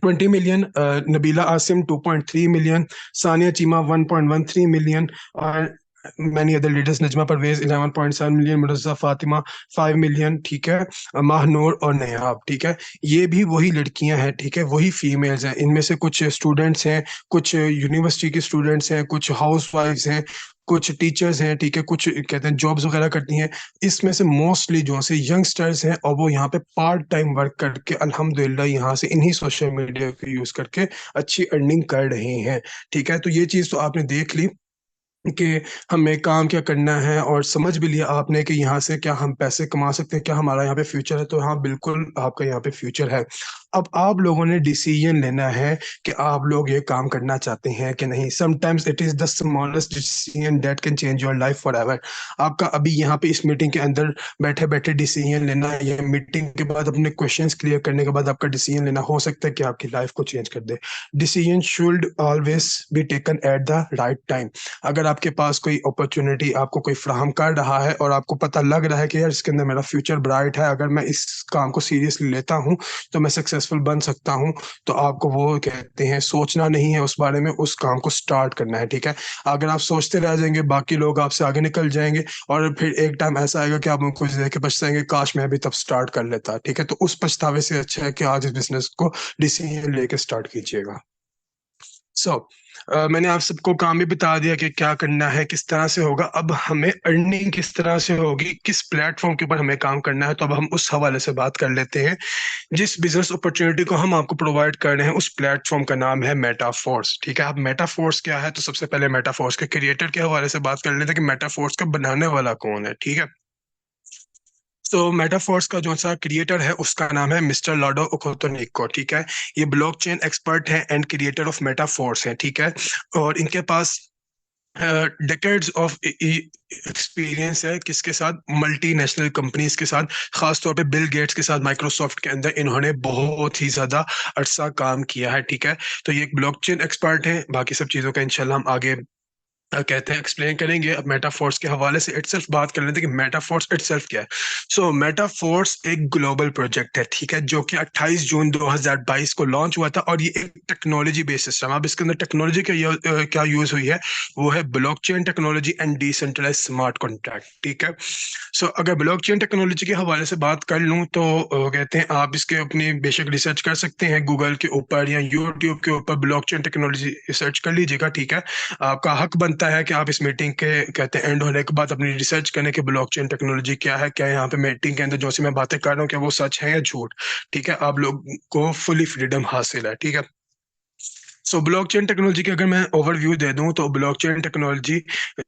20 million, Nabeela Asim 2.3 million, Sania Cheema 1.13 million, और many other leaders, Najma Parvez 11.7 million, Mirza Fatima 5 million, ठीक है, माहनूर और नयाब, ठीक है। ये भी वही लड़कियां हैं, ठीक है, वही फीमेल्स हैं। इनमें से कुछ स्टूडेंट्स हैं, कुछ यूनिवर्सिटी के स्टूडेंट्स हैं, कुछ हाउस वाइफ्स हैं, कुछ टीचर्स हैं, ठीक है, कुछ कहते हैं जॉब्स वगैरह करती हैं। इसमें से मोस्टली जो से यंगस्टर्स हैं, और वो यहाँ पे पार्ट टाइम वर्क करके अल्हम्दुलिल्लाह यहाँ से इन्हीं सोशल मीडिया को यूज करके अच्छी अर्निंग कर रहे हैं, ठीक है। तो ये चीज तो आपने देख ली। कि हमें काम क्या करना है, और समझ भी लिया आपने कि यहाँ से क्या हम पैसे कमा सकते हैं, क्या हमारा यहाँ पे फ्यूचर है, तो हाँ बिल्कुल आपका यहाँ पे फ्यूचर है। अब आप लोगों ने डिसीजन लेना है कि आप लोग ये काम करना चाहते हैं कि नहीं। Sometimes it is the smallest decision that can change your life for ever. आपका अभी यहाँ पे इस मीटिंग के अंदर बैठे बैठे डिसीजन लेना, या मीटिंग के बाद अपने क्वेश्चंस क्लियर करने के बाद आपका डिसीजन लेना हो सकता है कि आपकी लाइफ को चेंज कर दे। Decision should always be taken at the right time. अगर आपके पास कोई अपॉर्चुनिटी आपको कोई फ्राहम कर रहा है और आपको पता लग रहा है कि यार इसके अंदर मेरा फ्यूचर ब्राइट है, अगर मैं इस काम को सीरियसली लेता हूँ तो मैं सक्सेसफुल बन सकता हूँ, तो आपको वो कहते हैं सोचना नहीं है उस बारे में, उस काम को स्टार्ट करना है। ठीक है, अगर आप सोचते रह जाएंगे बाकी लोग आपसे आगे निकल जाएंगे, और फिर एक टाइम ऐसा आएगा कि आप उनको देख के पछताएंगे, काश मैं भी तब स्टार्ट कर लेता। ठीक है, तो उस पछतावे से अच्छा है कि आज इस बिजनेस को डिसीजन लेके स्टार्ट कीजिएगा। सो मैंने आप सबको काम भी बता दिया कि क्या करना है, किस तरह से होगा। अब हमें अर्निंग किस तरह से होगी, किस प्लेटफॉर्म के ऊपर हमें काम करना है, तो अब हम उस हवाले से बात कर लेते हैं। जिस बिजनेस अपॉर्चुनिटी को हम आपको प्रोवाइड कर रहे हैं, उस प्लेटफॉर्म का नाम है मेटाफोर्स। ठीक है, अब मेटाफोर्स क्या है, तो सबसे पहले मेटाफोर्स के क्रिएटर के हवाले से बात कर लेते हैं कि मेटाफोर्स का बनाने वाला कौन है। ठीक है, तो मेटाफोर्स का जो सा क्रिएटर है उसका नाम है मिस्टर लॉर्डो ओकोतोनिको। ठीक है, ये ब्लॉकचेन एक्सपर्ट हैं एंड क्रिएटर ऑफ मेटाफोर्स हैं। ठीक है, और इनके पास डेकेड्स ऑफ एक्सपीरियंस है किसके साथ, मल्टीनेशनल कंपनीज के साथ, खास तौर पे बिल गेट्स के साथ माइक्रोसॉफ्ट के अंदर इन्होंने बहुत ही ज्यादा अरसा काम किया है। ठीक है, तो ये एक ब्लॉकचेन एक्सपर्ट है। बाकी सब चीजों का इंशाल्लाह हम आगे कहते हैं एक्सप्लेन करेंगे। अब मेटाफोर्स के हवाले से इटसेल्फ बात कर लेते हैं कि मेटाफोर्स इटसेल्फ क्या है। सो मेटाफोर्स एक ग्लोबल प्रोजेक्ट है। ठीक है, जो कि 28 जून 2022 को लॉन्च हुआ था, और ये एक टेक्नोलॉजी बेस्ड सिस्टम। अब इसके अंदर टेक्नोलॉजी क्या यूज हुई है, वो है blockchain technology and decentralize smart contract. ठीक है, सो अगर ब्लॉकचेन टेक्नोलॉजी के हवाले से बात कर लूँ तो कहते हैं आप इसके अपनी बेशक रिसर्च कर सकते हैं गूगल के ऊपर या यूट्यूब के ऊपर, ब्लॉकचेन टेक्नोलॉजी रिसर्च कर लीजिएगा। ठीक है, आपका हक बनता है कि आप इस मीटिंग के कहते हैं एंड होने के बाद अपनी रिसर्च करने के ब्लॉकचेन टेक्नोलॉजी क्या है, क्या यहाँ पे मीटिंग के अंदर जो सी मैं बातें कर रहा हूँ क्या वो सच है या झूठ। ठीक है, आप लोग को फुली फ्रीडम हासिल है। ठीक है, सो ब्लॉकचेन टेक्नोलॉजी की अगर मैं ओवरव्यू दे दूं तो ब्लॉकचेन टेक्नोलॉजी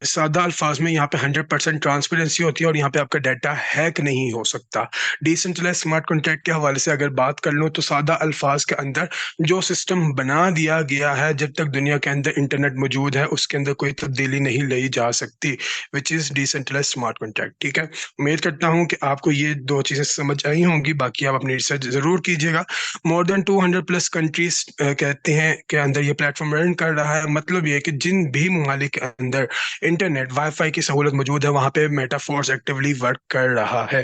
सादा अल्फाज में यहाँ पे 100% ट्रांसपेरेंसी होती है, और यहाँ पे आपका डाटा हैक नहीं हो सकता। डिसेंट्रलाइज स्मार्ट कॉन्ट्रैक्ट के हवाले से अगर बात कर लूँ तो सादा अल्फाज के अंदर जो सिस्टम बना दिया गया है, जब तक दुनिया के अंदर इंटरनेट मौजूद है उसके अंदर कोई तब्दीली नहीं लाई जा सकती, which is decentralize smart contract. ठीक है, उम्मीद करता हूँ कि आपको ये दो चीज़ें समझ आई होंगी। बाकी आप अपनी रिसर्च ज़रूर कीजिएगा। मोर देन 200 प्लस कंट्रीज कहते हैं कि अंदर ये प्लेटफॉर्म रन कर रहा है। मतलब ये कि जिन भी ममालिक के अंदर इंटरनेट वाईफाई की सहूलत मौजूद है वहां पे मेटाफोर्स एक्टिवली वर्क कर रहा है।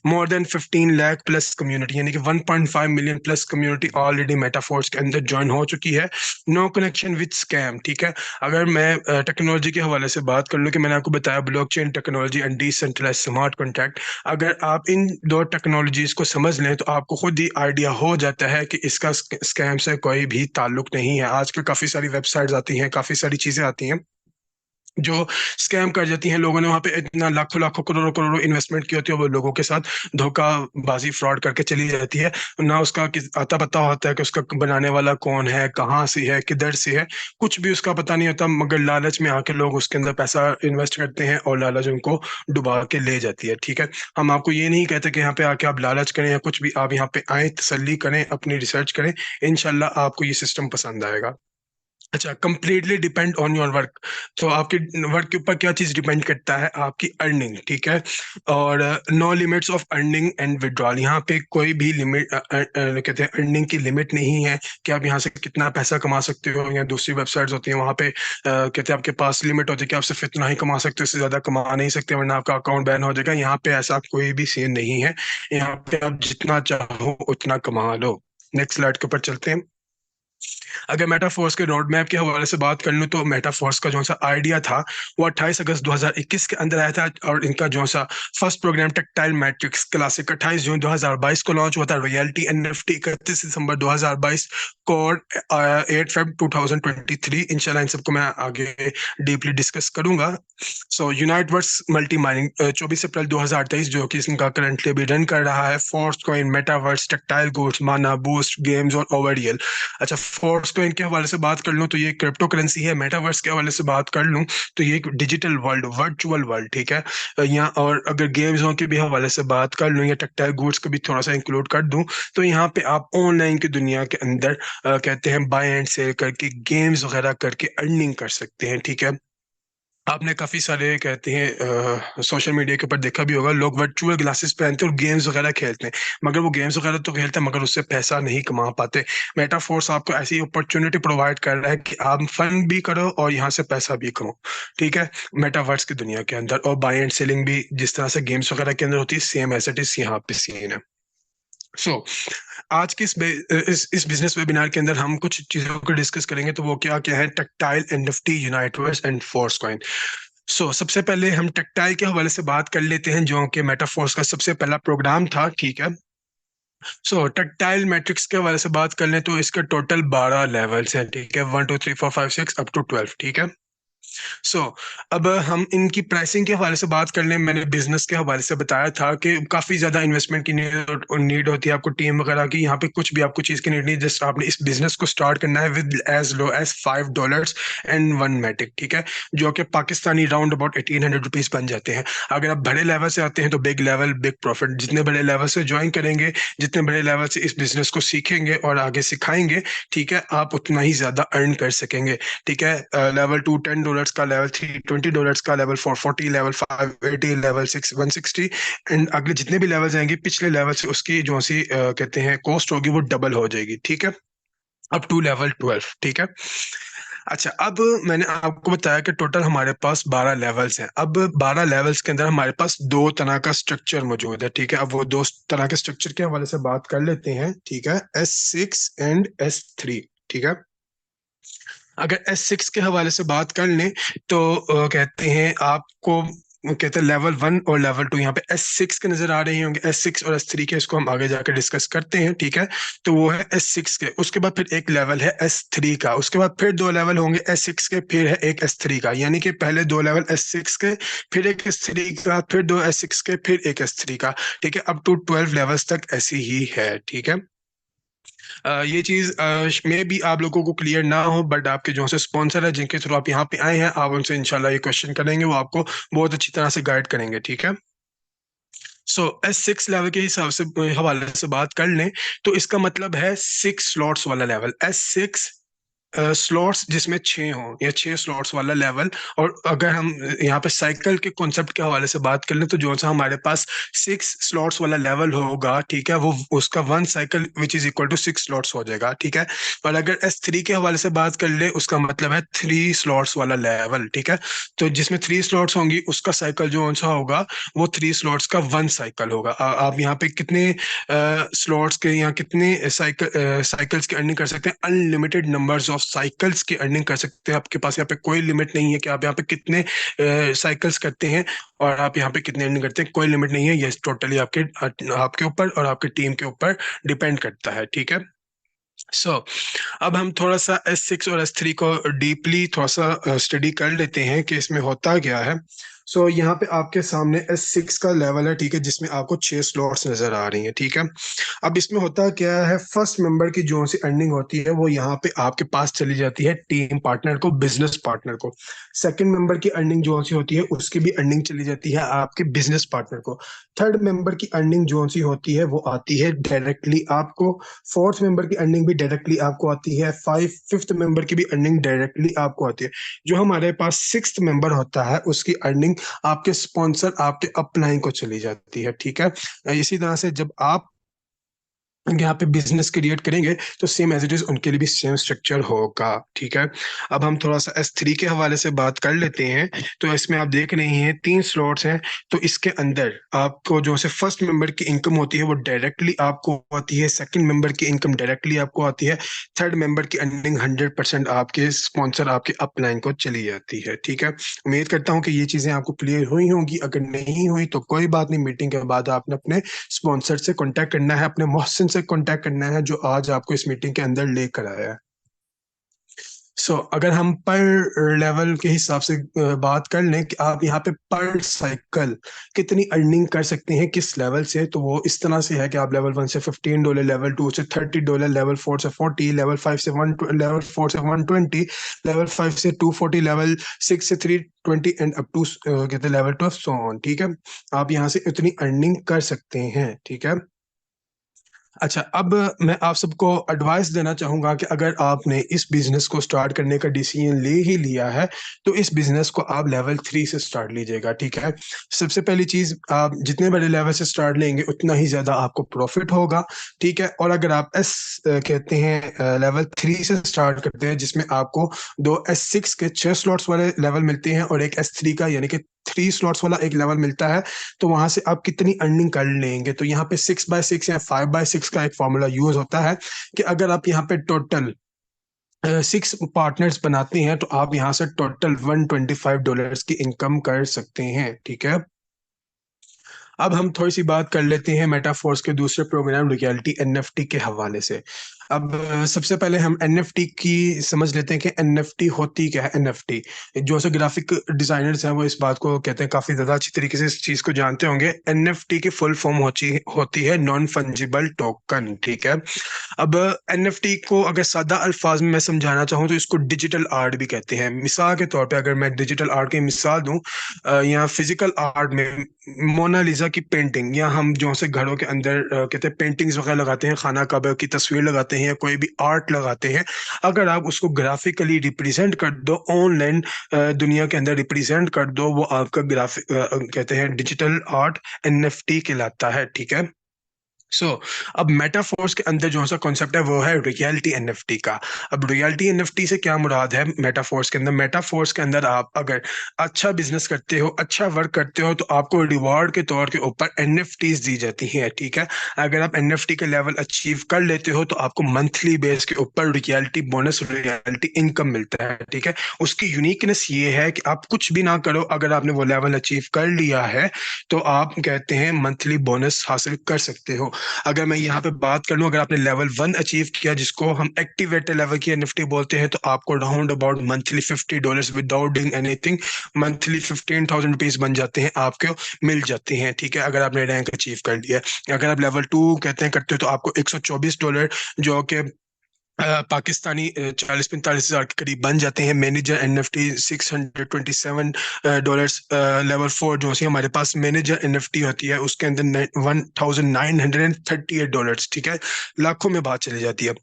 More than 15 lakh plus community, यानी कि 1.5 million plus community already Metaforce के अंदर ज्वाइन हो चुकी है। No connection with scam. ठीक है, अगर मैं टेक्नोलॉजी के हवाले से बात कर लूँ कि मैंने आपको बताया blockchain technology and decentralized smart contract, अगर आप इन दो टेक्नोलॉजीज को समझ लें तो आपको खुद ही आइडिया हो जाता है कि इसका स्कैम से कोई भी ताल्लुक नहीं है। आजकल काफी सारी वेबसाइट्स आती हैं, काफी सारी चीजें आती हैं जो स्कैम कर जाती हैं। लोगों ने वहां पे इतना लाखों लाखों करोड़ों करोड़ों इन्वेस्टमेंट की होती है, वो लोगों के साथ धोखाबाजी फ्रॉड करके चली जाती है। ना उसका आता पता होता है कि उसका बनाने वाला कौन है, कहाँ से है, किधर से है, कुछ भी उसका पता नहीं होता, मगर लालच में आके लोग उसके अंदर पैसा इन्वेस्ट करते हैं और लालच उनको डुबा के ले जाती है। ठीक है, हम आपको ये नहीं कहते कि यहाँ पे आके आप लालच करें या कुछ भी, आप यहाँ पे आए, तसल्ली करें, अपनी रिसर्च करें, इंशाल्लाह आपको ये सिस्टम पसंद आएगा। अच्छा, completely depend on your work. तो आपके वर्क के ऊपर क्या चीज डिपेंड करता है, आपकी अर्निंग। ठीक है, और no limits of earning and withdrawal. यहाँ पे कोई भी लिमिट कहते हैं अर्निंग की लिमिट नहीं है कि आप यहाँ से कितना पैसा कमा सकते हो, या दूसरी वेबसाइट्स होती हैं वहाँ पे कहते हैं आपके पास लिमिट होती है कि आप सिर्फ इतना ही कमा सकते हो, इससे ज्यादा कमा नहीं सकते वरना आपका अकाउंट बैन हो जाएगा। यहाँ पे ऐसा कोई भी सीन नहीं है, यहाँ पे आप जितना चाहो उतना कमा लो। नेक्स्ट स्लाइड के ऊपर चलते हैं। अगर मेटाफोर्स के रोड मैप के हवाले से बात कर लूँ तो मेटाफोर्स का जो सा आइडिया था वो 28 अगस्त 2021 के अंदर आया था, और इनका जो सा first program tactile matrix classic 28 June 2022 को लॉन्च हुआ था। रियलिटी एनएफटी 31 दिसंबर 2022, कोड 8 फेब 2023। इंशाल्लाह इन सबको मैं आगे डीपली डिस्कस करूंगा। सो यूनाइटवर्स मल्टी माइनिंग 24 अप्रैल 2023 जो कि इनका करंटली भी रन कर रहा है। Force coin, metaverse, tactile goods, माना, बूस्ट गेम्स और ओवररियल। अच्छा, फोर्स कॉइन के हवाले से बात कर लूँ तो ये क्रिप्टो करेंसी है, मेटावर्स के हवाले से बात कर लूँ तो ये एक डिजिटल वर्ल्ड, वर्चुअल वर्ल्ड, ठीक है। यहाँ और अगर गेम्स के भी हवाले से बात कर लूँ या टेक्सटाइल गुड्स को भी थोड़ा सा इंक्लूड कर दूँ तो यहाँ पे आप ऑनलाइन की दुनिया के अंदर कहते हैं बाय एंड सेल करके गेम्स वगैरह करके अर्निंग कर सकते हैं, ठीक है। आपने काफी सारे कहते हैं सोशल मीडिया के ऊपर देखा भी होगा, लोग वर्चुअल ग्लासेस पहनते हैं और गेम्स वगैरह खेलते हैं, मगर वो गेम्स वगैरह तो खेलते हैं मगर उससे पैसा नहीं कमा पाते। मेटाफोर्स आपको ऐसी अपॉर्चुनिटी प्रोवाइड कर रहा है कि आप फन भी करो और यहाँ से पैसा भी कमाओ, ठीक है, मेटावर्स की दुनिया के अंदर। और बाय एंड सेलिंग भी जिस तरह से गेम्स वगैरह के अंदर होती है, सेम एज इट इज यहाँ पे सीन है। सो आज के इस बिजनेस वेबिनार के अंदर हम कुछ चीजों को डिस्कस करेंगे, तो वो क्या क्या है, tactile, NFT, Uniteverse and force coin. सबसे पहले हम टेक्टाइल के हवाले से बात कर लेते हैं, जो कि मेटाफोर्स का सबसे पहला प्रोग्राम था, ठीक है। टेक्टाइल मैट्रिक्स के हवाले से बात कर लें तो इसके टोटल 12 लेवल्स हैं, ठीक है, 1 2 3 4 5 6 अप टू 12, ठीक है। सो अब हम इनकी प्राइसिंग के हवाले से बात कर लें। मैंने बिजनेस के हवाले से बताया था कि काफी ज्यादा इन्वेस्टमेंट की नीड होती है आपको, टीम वगैरह की। यहाँ पे कुछ भी आपको चीज की नीड नहीं, जस्ट आपने इस बिजनेस को स्टार्ट करना है with as low as $5 and 1 Matic, ठीक है, जो कि पाकिस्तानी राउंड अबाउट 1800 रुपीज बन जाते हैं। अगर आप बड़े लेवल से आते हैं तो बिग लेवल बिग प्रॉफिट, जितने बड़े लेवल से ज्वाइन करेंगे, जितने बड़े लेवल से इस बिजनेस को सीखेंगे और आगे सिखाएंगे, ठीक है, आप उतना ही ज्यादा अर्न कर सकेंगे, ठीक है। लेवल 2 $10 का, लेवल 3 $20 का, लेवल 4 40, लेवल 5 80, लेवल 6 160, एंड अगले जितने भी लेवल जाएंगे पिछले लेवल से उसकी जो सी कहते हैं कॉस्ट होगी वो डबल हो जाएगी, ठीक है, अप टू लेवल 12, ठीक है। अच्छा, अब मैंने आपको बताया कि टोटल हमारे पास 12 लेवल्स हैं। अब 12 लेवल्स के अंदर हमारे पास दो तरह का स्ट्रक्चर मौजूद है, ठीक है। अब वो दो तरह के स्ट्रक्चर के हवाले से बात कर लेते हैं, ठीक है, S6 एंड S3, ठीक है। अगर S6 के हवाले से बात कर लें तो कहते हैं आपको, वो कहते हैं लेवल 1 और लेवल 2 यहाँ पे S6 के नजर आ रहे होंगे, S6 और S3 के, इसको हम आगे जाकर डिस्कस करते हैं, ठीक है। तो वो है S6 के, उसके बाद फिर एक लेवल है S3 का, उसके बाद फिर दो लेवल होंगे S6 के, फिर है एक S3 का, यानी कि पहले दो लेवल S6 के, फिर एक S3 का, फिर दो S6 के, फिर एक S3 का, ठीक है, अप टू 12 लेवल्स तक ऐसी ही है, ठीक है। ये चीज में भी आप लोगों को क्लियर ना हो, बट आपके जो से स्पॉन्सर है जिनके थ्रू आप यहाँ पे आए हैं, आप उनसे इंशाल्लाह ये क्वेश्चन करेंगे, वो आपको बहुत अच्छी तरह से गाइड करेंगे, ठीक है। S6 लेवल के हिसाब से हवाले से बात कर लें तो इसका मतलब है 6 स्लॉट्स वाला लेवल, S6 स्लॉट्स जिसमें 6 हो या 6 स्लॉट्स वाला लेवल। और अगर हम यहाँ पे साइकिल के कॉन्सेप्ट के हवाले से बात कर लें तो जो सा हमारे पास 6 स्लॉट्स वाला लेवल होगा, ठीक है, वो उसका 1 cycle which is equal to 6 slots हो जाएगा, ठीक है। और अगर S3 के हवाले से बात कर ले, उसका मतलब है 3 स्लॉट्स वाला लेवल, ठीक है। तो जिसमें 3 स्लॉट्स होंगी उसका साइकिल जो सा होगा वो 3 स्लॉट्स का 1 साइकिल होगा। आप यहाँ पे कितने स्लॉट्स के या कितने साइकिल्स की अर्निंग कर सकते हैं, अनलिमिटेड नंबर्स ऑफ साइकिल्स की अर्निंग कर सकते हैं। आपके पास यहाँ पे कोई लिमिट नहीं है कि आप यहाँ पे कितने साइकिल्स करते हैं और आप यहाँ पे कितने अर्निंग करते हैं, कोई लिमिट नहीं है। ये टोटली आपके ऊपर और आपकी टीम के ऊपर डिपेंड करता है, ठीक है। अब हम थोड़ा सा S6 और S3 को डीपली थोड़ा सा स्टडी कर लेते हैं कि इसमें होता क्या है। यहाँ पे आपके सामने S6 का लेवल है, ठीक है, जिसमें आपको 6 स्लॉट्स नजर आ रही हैं, ठीक है। अब इसमें होता क्या है, फर्स्ट मेंबर की जो सी अर्निंग होती है वो यहाँ पे आपके पास चली जाती है टीम पार्टनर को, बिजनेस पार्टनर को। सेकंड मेंबर की अर्निंग जो सी होती है उसकी भी अर्निंग चली जाती है आपके बिजनेस पार्टनर को। थर्ड मेंबर की अर्निंग जो सी होती है वो आती है डायरेक्टली आपको। फोर्थ मेंबर की अर्निंग भी डायरेक्टली आपको आती है। फिफ्थ मेंबर की भी अर्निंग डायरेक्टली आपको आती है। जो हमारे पास सिक्स्थ मेंबर होता है उसकी अर्निंग आपके स्पॉन्सर, आपके अपलाइन को चली जाती है, ठीक है। इसी तरह से जब आप यहाँ पे बिजनेस क्रिएट करेंगे तो सेम एज इट इज उनके लिए भी सेम स्ट्रक्चर होगा, ठीक है। अब हम थोड़ा सा S3 के हवाले से बात कर लेते हैं। तो इसमें आप देख रहे हैं 3 स्लॉट्स हैं। तो इसके अंदर आपको जो से फर्स्ट मेंबर की इनकम होती है वो डायरेक्टली आपको आती है, सेकंड मेंबर की इनकम डायरेक्टली आपको आती है, थर्ड मेंबर की अर्निंग 100% आपके स्पॉन्सर, आपके अपलाइन को चली जाती है, ठीक है। उम्मीद करता हूँ कि ये चीजें आपको क्लियर हुई होंगी। अगर नहीं हुई तो कोई बात नहीं, मीटिंग के बाद आपने अपने स्पॉन्सर से कांटेक्ट करना है, अपने मोहसिन से कांटेक्ट करना है जो आज आपको इस मीटिंग के अंदर लेकर आया है। अगर हम पर लेवल के हिसाब से बात कर लें कि आप यहाँ पे पर साइकिल कितनी अर्निंग कर सकते हैं किस लेवल से, तो वो इस तरह से है कि आप लेवल 1 से $15, लेवल 2 से $30, लेवल 4 से 40, लेवल 5 से 1, लेवल 4 से 120, लेवल 5 से 240, लेवल 6 से 320 एंड अप टू कहते हैं लेवल 12 सो ऑन। ठीक है, आप यहाँ से इतनी अर्निंग कर सकते हैं। ठीक है, अच्छा, अब मैं आप सबको एडवाइस देना चाहूंगा कि अगर आपने इस बिजनेस को स्टार्ट करने का डिसीजन ले ही लिया है, तो इस बिजनेस को आप लेवल 3 से स्टार्ट लीजिएगा। ठीक है, सबसे पहली चीज, आप जितने बड़े लेवल से स्टार्ट लेंगे उतना ही ज्यादा आपको प्रॉफिट होगा। ठीक है, और अगर आप कहते हैं लेवल 3 से स्टार्ट करते हैं, जिसमें आपको दो S6 के 6 स्लॉट्स वाले लेवल मिलते हैं और एक S3 का यानी कि 3 स्लॉट्स वाला एक लेवल मिलता है, तो वहां से आप कितनी अर्निंग कर लेंगे। तो यहाँ पे 6x6 या 5x6 का एक फॉर्मूला यूज होता है कि अगर आप यहाँ पे टोटल 6 पार्टनर्स बनाते हैं, तो आप यहाँ से टोटल $125 की इनकम कर सकते हैं। ठीक है, अब हम थोड़ी सी बात कर लेते हैं मेटाफोर्स के दूसरे प्रोग्राम रियलिटी एनएफटी के हवाले से। अब सबसे पहले हम एनएफटी की समझ लेते हैं कि एनएफटी होती क्या है। एनएफटी, जो से ग्राफिक डिजाइनर्स हैं वो इस बात को कहते हैं, काफी ज्यादा अच्छी तरीके से इस चीज को जानते होंगे। एनएफटी की फुल फॉर्म होती है नॉन फंजिबल टोकन। ठीक है, अब एनएफटी को अगर सादा अल्फाज में मैं समझाना चाहूँ तो इसको डिजिटल आर्ट भी कहते हैं। मिसाल के तौर पे अगर मैं डिजिटल आर्ट की मिसाल दूं, या फिजिकल आर्ट में मोनालिसा की पेंटिंग, या हम जो से घरों के अंदर कहते हैं पेंटिंग्स वगैरह लगाते हैं, खाना काबा की तस्वीर लगाते हैं या कोई भी आर्ट लगाते हैं, अगर आप उसको ग्राफिकली रिप्रेजेंट कर दो, ऑनलाइन दुनिया के अंदर रिप्रेजेंट कर दो, वो आपका ग्राफिक कहते हैं डिजिटल आर्ट एनएफटी कहलाता है। ठीक है, अब मेटाफोर्स के अंदर जो सा कॉन्सेप्ट है वो है रियलिटी एनएफटी का। अब रियलिटी एनएफटी से क्या मुराद है मेटाफोर्स के अंदर? मेटाफोर्स के अंदर आप अगर अच्छा बिजनेस करते हो, अच्छा वर्क करते हो, तो आपको रिवॉर्ड के तौर के ऊपर एनएफटीज दी जाती हैं। ठीक है, अगर आप एनएफटी के लेवल अचीव कर लेते हो तो आपको मंथली बेस के ऊपर रियलिटी बोनस, रियलिटी इनकम मिलता है। ठीक है, उसकी यूनिकनेस ये है कि आप कुछ भी ना करो, अगर आपने वो लेवल अचीव कर लिया है तो आप कहते हैं मंथली बोनस हासिल कर सकते हो। अगर मैं यहाँ पे बात कर लूँ, अगर आपने लेवल 1 अचीव किया, जिसको हम एक्टिवेटेड लेवल की एनएफटी बोलते हैं, तो आपको round about monthly $50 without doing anything, monthly 15,000 rupees बन जाते हैं, आपको मिल जाते हैं। ठीक है, अगर आपने रैंक अचीव कर लिया। अगर आप लेवल 2 कहते हैं करते हो, तो आपको $124, जो कि पाकिस्तानी 40-45 हज़ार के करीब बन जाते हैं। Manager NFT $627। लेवल 4 जो सी हमारे पास मैनेजर एनएफटी होती है, उसके अंदर $1,938। ठीक है, लाखों में बात चली जाती है।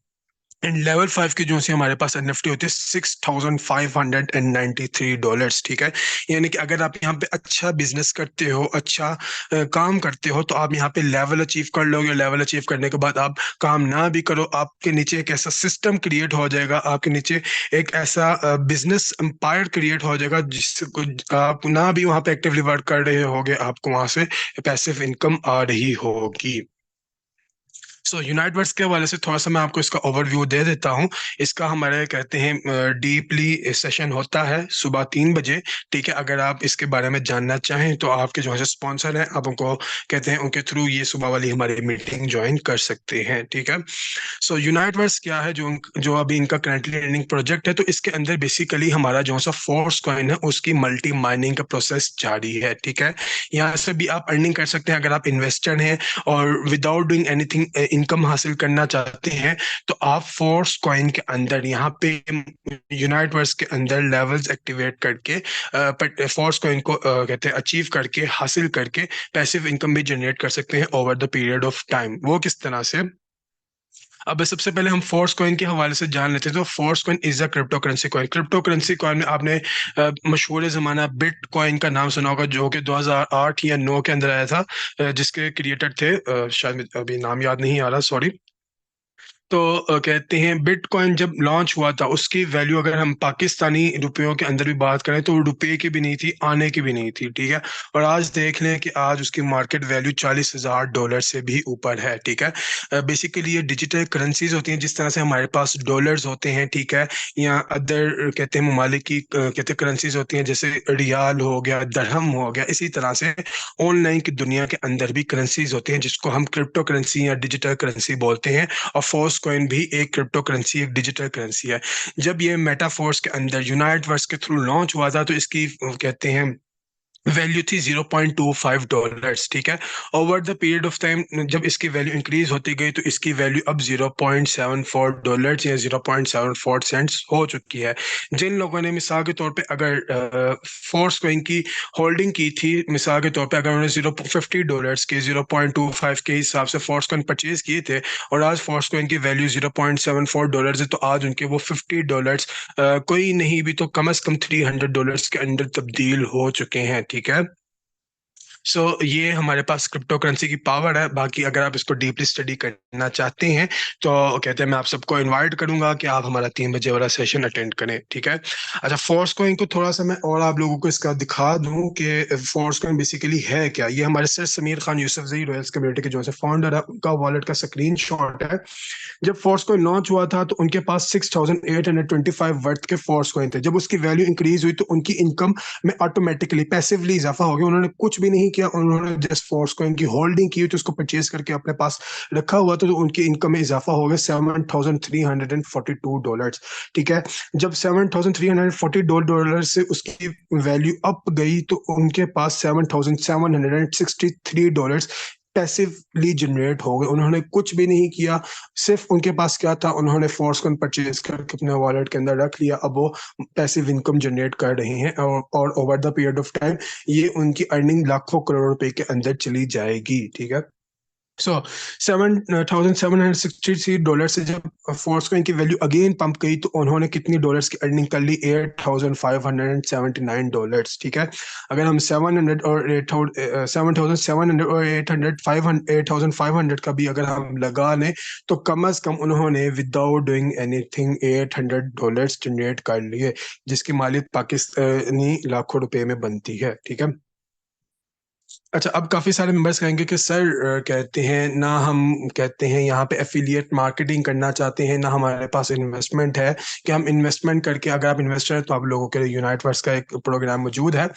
एंड लेवल 5 की जो सी हमारे पास एनएफटी होती है $6,593। ठीक है, यानी कि अगर आप यहाँ पे अच्छा बिजनेस करते हो, अच्छा काम करते हो, तो आप यहाँ पे लेवल अचीव कर लोगे। लेवल अचीव करने के बाद आप काम ना भी करो, आपके नीचे एक ऐसा सिस्टम क्रिएट हो जाएगा, आपके नीचे एक ऐसा बिजनेस एम्पायर क्रिएट हो जाएगा जिसको आप ना भी वहाँ पे एक्टिवली वर्क कर रहे होगे, आपको वहां से पैसिव इनकम आ रही होगी। यूनाइटवर्स के हवाले से थोड़ा सा मैं आपको इसका ओवरव्यू दे देता हूँ। इसका हमारे कहते हैं डीपली सेशन होता है सुबह 3 बजे। ठीक है, अगर आप इसके बारे में जानना चाहें तो आपके जो है स्पॉन्सर हैं, आप उनको कहते हैं उनके थ्रू ये सुबह वाली हमारी मीटिंग ज्वाइन कर सकते हैं। ठीक है, यूनाइटवर्स क्या है, जो जो अभी इनका करंटली रनिंग प्रोजेक्ट है, तो इसके अंदर बेसिकली हमारा जो सा फोर्स कॉइन है उसकी मल्टी माइनिंग का प्रोसेस जारी है। ठीक है, यहाँ से भी आप अर्निंग कर सकते हैं अगर आप इन्वेस्टर हैं और विदाउट डूइंग एनीथिंग इनकम हासिल करना चाहते हैं, तो आप फोर्स कॉइन के अंदर यहाँ पे यूनाइटवर्स के अंदर लेवल्स एक्टिवेट करके फोर्स कॉइन को कहते हैं अचीव करके, हासिल करके पैसिव इनकम भी जनरेट कर सकते हैं over the period of time. वो किस तरह से? अब सबसे पहले हम फोर्स कॉइन के हवाले से जान लेते हैं। तो force coin is a crypto currency coin. Crypto currency coin में आपने मशहूर जमाना बिट कॉइन का नाम सुना होगा, जो कि 2008 या 9 के अंदर आया था, जिसके क्रिएटर थे शायद अभी नाम याद नहीं आ रहा, सॉरी। तो कहते हैं बिटकॉइन जब लॉन्च हुआ था, उसकी वैल्यू अगर हम पाकिस्तानी रुपयों के अंदर भी बात करें तो रुपए की भी नहीं थी, आने की भी नहीं थी। ठीक है, और आज देख लें कि आज उसकी मार्केट वैल्यू $40,000 से भी ऊपर है। ठीक है, बेसिकली ये डिजिटल करेंसीज होती हैं, जिस तरह से हमारे पास डॉलर्स होते हैं। ठीक है, या अदर कहते हैं ममालिक की कहते हैं करेंसीज होती हैं, जैसे रियाल हो गया, दरहम हो गया। इसी तरह से ऑनलाइन की दुनिया के अंदर भी करेंसीज होती हैं, जिसको हम क्रिप्टो करेंसी या डिजिटल करेंसी बोलते हैं। और फोर्स कॉइन भी एक क्रिप्टो करेंसी, एक डिजिटल करेंसी है। जब ये मेटाफोर्स के अंदर यूनाइटवर्स के थ्रू लॉन्च हुआ था तो इसकी कहते हैं वैल्यू थी $0.25, ठीक है। Over the period of time जब इसकी वैल्यू इंक्रीज होती गई तो इसकी वैल्यू अब $0.74 या 0.74 सेंट्स हो चुकी है। जिन लोगों ने मिसाल के तौर पे अगर फोर्स कॉइन की होल्डिंग की थी, मिसाल के तौर पे अगर उन्होंने $0.50 के 0.25 के हिसाब से फोर्स कॉइन परचेज किए थे और आज फोर्स कॉइन की वैल्यू $0.74 है, तो आज उनके वो $50 कोई नहीं भी तो कम से कम $300 के अंदर तब्दील हो चुके हैं, ठीक है। सो ये हमारे पास क्रिप्टो करेंसी की पावर है। बाकी अगर आप इसको डीपली स्टडी करना चाहते हैं तो कहते हैं मैं आप सबको इनवाइट करूंगा कि आप हमारा 3 बजे वाला सेशन अटेंड करें, ठीक है। अच्छा, फोर्स कॉइन को थोड़ा सा मैं और आप लोगों को इसका दिखा दूं कि फोर्स कॉइन बेसिकली है क्या। ये हमारे sir Sameer Khan Yousafzai Royals community के जो से फाउंडर है, उनका वॉलेट का स्क्रीन शॉट है। जब फोर्स कॉइन लॉन्च हुआ था तो उनके पास 6,825 वर्थ के फोर्स कॉइन थे। जब उसकी वैल्यू इंक्रीज हुई तो उनकी इनकम में ऑटोमेटिकली पैसिवली इजाफा हो गया। उन्होंने कुछ भी नहीं किया, उन्होंने जस्ट फोर्स कॉइन की होल्डिंग की तो उसको परचेज करके अपने पास रखा हुआ था, तो उनकी इनकम में इजाफा हो गया $7,342, ठीक है। जब $7,342 से उसकी वैल्यू अप गई तो उनके पास $7,763 पैसिवली जनरेट हो गए। उन्होंने कुछ भी नहीं किया, सिर्फ उनके पास क्या था, उन्होंने फोर्स कॉइन परचेज करके अपने वॉलेट के अंदर रख लिया। अब वो पैसिव इनकम जनरेट कर रहे हैं और over the period of time ये उनकी अर्निंग लाखों करोड़ रुपए के अंदर चली जाएगी, ठीक है। सो $7,763 से जब फोर्स कॉइन की वैल्यू अगेन पंप गई तो उन्होंने कितनी डॉलर्स की अर्निंग कर ली? $8,579, ठीक है। अगर हम 700 और 7,700 और 8,500 का भी अगर हम लगा लें तो कम अज कम उन्होंने विदाउट डूइंग एनीथिंग $800 जनरेट कर लिए, जिसकी मालियत पाकिस्तानी लाखों रुपए में बनती है, ठीक है। अच्छा, अब काफी सारे मेंबर्स कहेंगे कि सर कहते हैं ना, हम कहते हैं यहाँ पे एफिलिएट मार्केटिंग करना चाहते हैं ना, हमारे पास इन्वेस्टमेंट है कि हम इन्वेस्टमेंट करके, अगर आप इन्वेस्टर हैं तो आप लोगों के लिए यूनाइटवर्स का एक प्रोग्राम मौजूद है।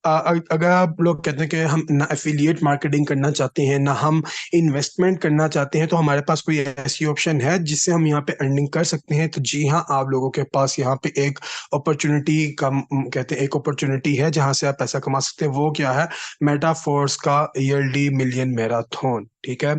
अगर आप लोग कहते हैं कि हम ना एफिलिएट मार्केटिंग करना चाहते हैं ना हम इन्वेस्टमेंट करना चाहते हैं, तो हमारे पास कोई ऐसी ऑप्शन है जिससे हम यहाँ पे अर्निंग कर सकते हैं? तो जी हाँ, आप लोगों के पास यहाँ पे एक अपॉर्चुनिटी का कहते हैं एक अपॉर्चुनिटी है जहां से आप पैसा कमा सकते हैं। वो क्या है? मेटाफोर्स का ईयरली मिलियन मैराथन, ठीक है।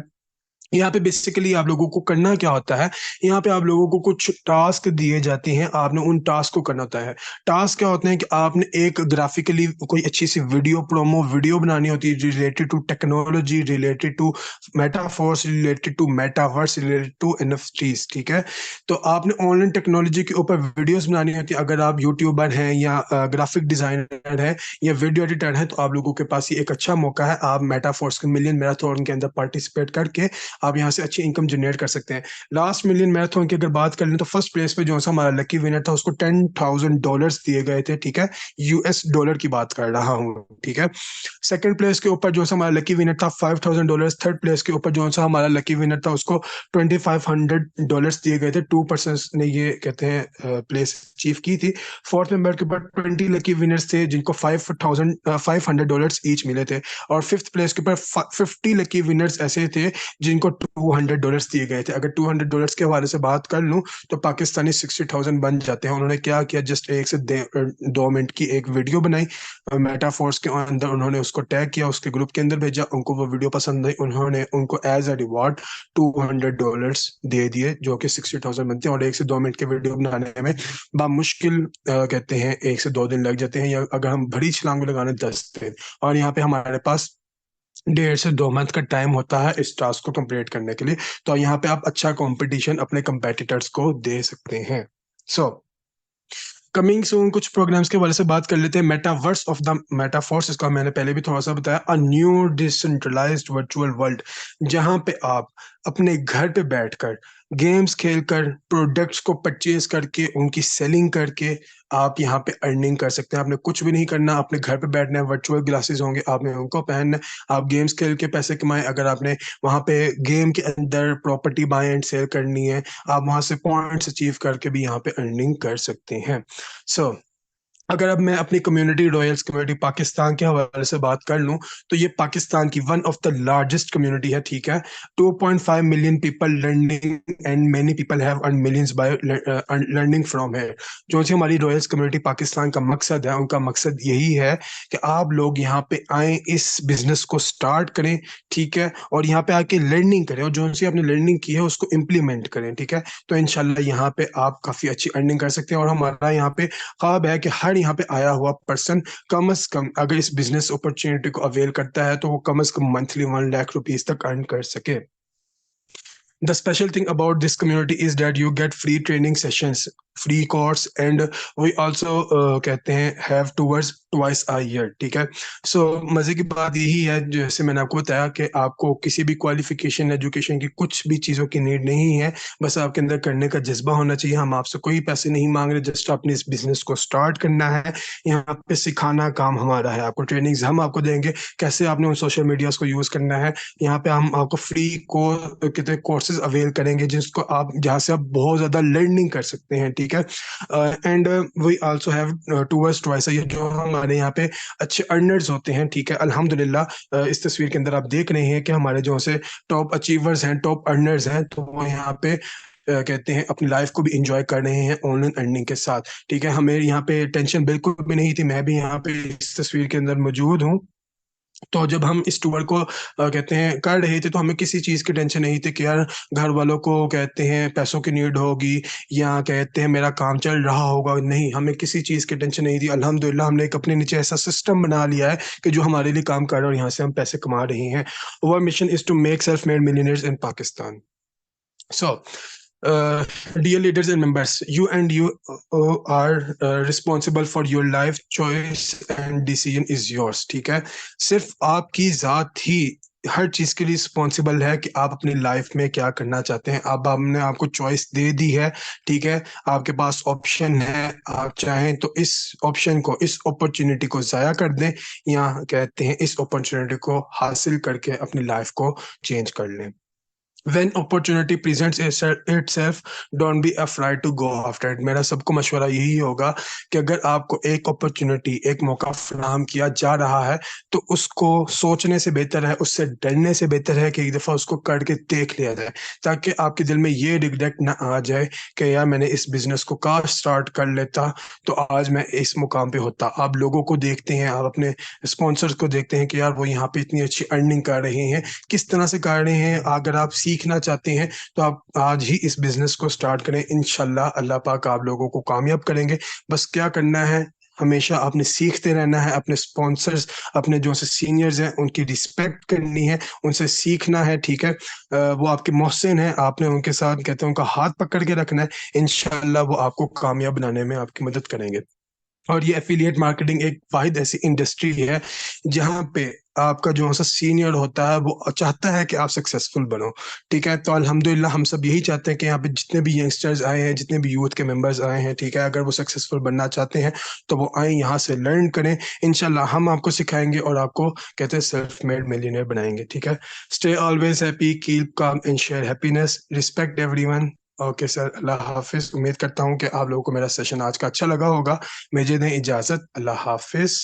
यहाँ पे बेसिकली आप लोगों को करना क्या होता है, यहाँ पे आप लोगों को कुछ टास्क दिए जाते हैं, आपने उन टास्क को करना होता है। टास्क क्या होते हैं कि आपने एक ग्राफिकली कोई अच्छी सी वीडियो, प्रोमो वीडियो बनानी होती है related to technology, related to Metaforce, related to metaverse, related to NFTs, ठीक है। तो आपने ऑनलाइन टेक्नोलॉजी के ऊपर वीडियोस बनानी होती है। अगर आप यूट्यूबर हैं या ग्राफिक डिजाइनर हैं या वीडियो एडिटर हैं तो आप लोगों के पास ये एक अच्छा मौका है। आप मेटाफोर्स के मिलियन मैराथन के अंदर पार्टिसिपेट करके आप यहाँ से अच्छी इनकम जनरेट कर सकते हैं। लास्ट मिलियन मैराथन की अगर बात कर लें तो फर्स्ट प्लेस पे जो सा हमारा लकी विनर था उसको $10,000 दिए गए थे, ठीक है। यूएस डॉलर की बात कर रहा हूँ, ठीक है। सेकंड प्लेस के ऊपर जो सा हमारा लकी विनर था $5,000। थर्ड प्लेस के ऊपर जो सा हमारा लकी विनर था उसको $2,500 दिए गए थे। 2% ने ये कहते हैं प्लेस अचीव की थी। फोर्थ नंबर के ऊपर 20 लकी विनर्स थे जिनको $500 ईच मिले थे। और फिफ्थ प्लेस के ऊपर 50 लकी विनर्स ऐसे थे जिनको $200 दिए गए थे। अगर $200 के हवाले से बात कर लूं तो पाकिस्तानी 60,000 बन जाते हैं। उन्होंने क्या किया, जस्ट 1 से 2 मिनट की एक वीडियो बनाई मेटाफोर्स के अंदर, उन्होंने उसको टैग किया, उसके ग्रुप के अंदर भेजा, उनको वो वीडियो पसंद आई, उन्होंने उनको एज अ रिवॉर्ड $200 दे दिए जो कि 60,000 बनते हैं। और 1 से 2 मिनट के वीडियो बनाने में बामुश्किल कहते हैं 1 से 2 दिन लग जाते हैं, या अगर हम बड़ी छलांग लगाने 10 दिन। और यहाँ पे हमारे पास 1.5 से 2 मंथ का टाइम होता है इस टास्क को कंप्लीट करने के लिए। तो यहाँ पे आप अच्छा कंपटीशन अपने कंपेटिटर्स को दे सकते हैं। सो कमिंग सून कुछ प्रोग्राम्स के बारे से बात कर लेते हैं। मेटावर्स ऑफ द मेटाफोर्स, इसका मैंने पहले भी थोड़ा सा बताया। A new decentralized virtual world, जहां पे आप अपने घर पे बैठकर गेम्स खेलकर, प्रोडक्ट्स को परचेज करके, उनकी सेलिंग करके आप यहाँ पे अर्निंग कर सकते हैं। आपने कुछ भी नहीं करना, अपने घर पे बैठना है, वर्चुअल ग्लासेस होंगे, आपने उनको पहनना है, आप गेम्स खेल के पैसे कमाएं। अगर आपने वहां पे गेम के अंदर प्रॉपर्टी बाय एंड सेल करनी है, आप वहां से पॉइंट्स अचीव करके भी यहाँ पे अर्निंग कर सकते हैं। सो अगर अब मैं अपनी कम्युनिटी, रॉयल्स कम्युनिटी पाकिस्तान के हवाले से बात कर लूं, तो ये पाकिस्तान की one of the largest community है, ठीक है। 2.5 million people learning and many people have earn millions by learning from here. जो सी हमारी रॉयल्स कम्युनिटी पाकिस्तान का मकसद है, उनका मकसद यही है कि आप लोग यहाँ पे आए, इस बिजनेस को स्टार्ट करें, ठीक है, और यहाँ पे आके लर्निंग करें, और जो सी आपने लर्निंग की है उसको इम्प्लीमेंट करें, ठीक है। तो इंशाल्लाह यहाँ पे आप काफी अच्छी अर्निंग कर सकते हैं। और हमारा यहाँ पे ख्वाब है कि हर यहाँ पे आया हुआ पर्सन कम से कम अगर इस बिजनेस अपॉर्चुनिटी को अवेल करता है तो वो कम से कम मंथली 1 लाख रुपीज तक अर्न कर सके। The special thing about this community is that you get free training sessions, free course, and we also कहते हैं have tours twice a year, ठीक है। सो मजे की बात यही है, जैसे मैंने आपको बताया, कि आपको किसी भी क्वालिफिकेशन एजुकेशन की कुछ भी चीज़ों की नीड नहीं है, बस आपके अंदर करने का जज्बा होना चाहिए। हम आपसे कोई पैसे नहीं मांग रहे, जस्ट अपने इस बिजनेस को स्टार्ट करना है। यहाँ पे सिखाना काम हमारा है, आपको ट्रेनिंग्स हम आपको देंगे, कैसे आपने उन सोशल मीडियाज को यूज़ करना है। यहाँ पे हम आपको फ्री कितने कोर्सेज अवेल करेंगे जिसको आप, जहाँ से आप बहुत ज्यादा लर्निंग कर सकते हैं, ठीक है। And we also have twoverse twice ये जो हमारे यहाँ पे अच्छे अर्नर्स होते हैं, ठीक है, अल्हम्दुलिल्लाह। इस तस्वीर के अंदर आप देख रहे हैं कि हमारे जो से टॉप अचीवर्स हैं, टॉप अर्नर्स हैं, तो वो यहाँ पे कहते हैं अपनी लाइफ को भी इंजॉय कर रहे हैं ऑनलाइन अर्निंग के साथ, ठीक है। हमें यहाँ पे टेंशन बिल्कुल भी नहीं थी, मैं भी यहाँ पे इस तस्वीर के अंदर मौजूद हूँ। तो जब हम इस टूर को कहते हैं कर रहे थे, तो हमें किसी चीज की टेंशन नहीं थी कि यार घर वालों को कहते हैं पैसों की नीड होगी, या कहते हैं मेरा काम चल रहा होगा। नहीं, हमें किसी चीज की टेंशन नहीं थी। अल्हम्दुलिल्लाह हमने एक अपने नीचे ऐसा सिस्टम बना लिया है कि जो हमारे लिए काम कर रहा है और यहाँ से हम पैसे कमा रहे हैं। Our mission is to make self made millionaires in Pakistan. So, dear leaders and members, you are responsible for your life choice and decision is yours, ठीक है। सिर्फ आपकी जात ही हर चीज के लिए रिस्पॉन्सिबल है कि आप अपनी लाइफ में क्या करना चाहते हैं। अब हमने आपको चॉइस दे दी है, ठीक है, आपके पास ऑप्शन है। आप चाहें तो इस ऑप्शन को, इस अपॉर्चुनिटी को जाया कर दें, या कहते हैं इस अपॉर्चुनिटी को हासिल करके अपनी लाइफ को चेंज कर लें। When opportunity presents itself, don't be afraid to go after it। मेरा सबको मशवरा यही होगा कि अगर आपको एक अपॉर्चुनिटी, एक मौका फराहम किया जा रहा है, तो उसको सोचने से बेहतर है, उससे डरने से बेहतर है कि एक दफ़ा उसको करके देख लिया जाए, ताकि आपके दिल में ये रिग्रेट ना आ जाए कि यार मैंने इस बिजनेस को काश स्टार्ट कर लेता तो आज मैं इस मुकाम पे होता। आप लोगों को देखते हैं, आप अपने स्पॉन्सर्स को देखते हैं कि यार वो यहाँ पे इतनी अच्छी अर्निंग कर रहे हैं, किस तरह से कर रहे हैं। अगर आप सीखना चाहते हैं तो आप आज ही इस बिजनेस को स्टार्ट करें, इंशाल्लाह अल्लाह पाक आप लोगों को कामयाब करेंगे। बस क्या करना है, हमेशा आपने सीखते रहना है, अपने स्पॉन्सर्स, अपने जो से सीनियर्स हैं उनकी रिस्पेक्ट करनी है, उनसे सीखना है, ठीक है। वो आपके मोहसिन हैं, आपने उनके साथ कहते हैं उनका हाथ पकड़ के रखना है, इंशाल्लाह वो आपको कामयाब बनाने में आपकी मदद करेंगे। और ये एफिलिएट मार्केटिंग एक वाहिद ऐसी इंडस्ट्री है जहाँ पे आपका जो सा सीनियर होता है वो चाहता है कि आप सक्सेसफुल बनो, ठीक है। तो अल्हम्दुलिल्लाह हम सब यही चाहते हैं कि यहाँ पे जितने भी यंगस्टर्स आए हैं, जितने भी यूथ के मेंबर्स आए हैं, ठीक है, अगर वो सक्सेसफुल बनना चाहते हैं तो वो आए, यहाँ से लर्न करें। इंशाल्लाह हम आपको सिखाएंगे और आपको कहते हैं सेल्फ मेड मिलियनेयर बनाएंगे, ठीक है। Stay always happy, keep calm and share happiness, respect everyone. Okay sir, अल्लाह हाफिज। उम्मीद करता हूँ कि आप लोगों को मेरा सेशन आज का अच्छा लगा होगा। मुझे दें इजाजत, अल्लाह हाफिज।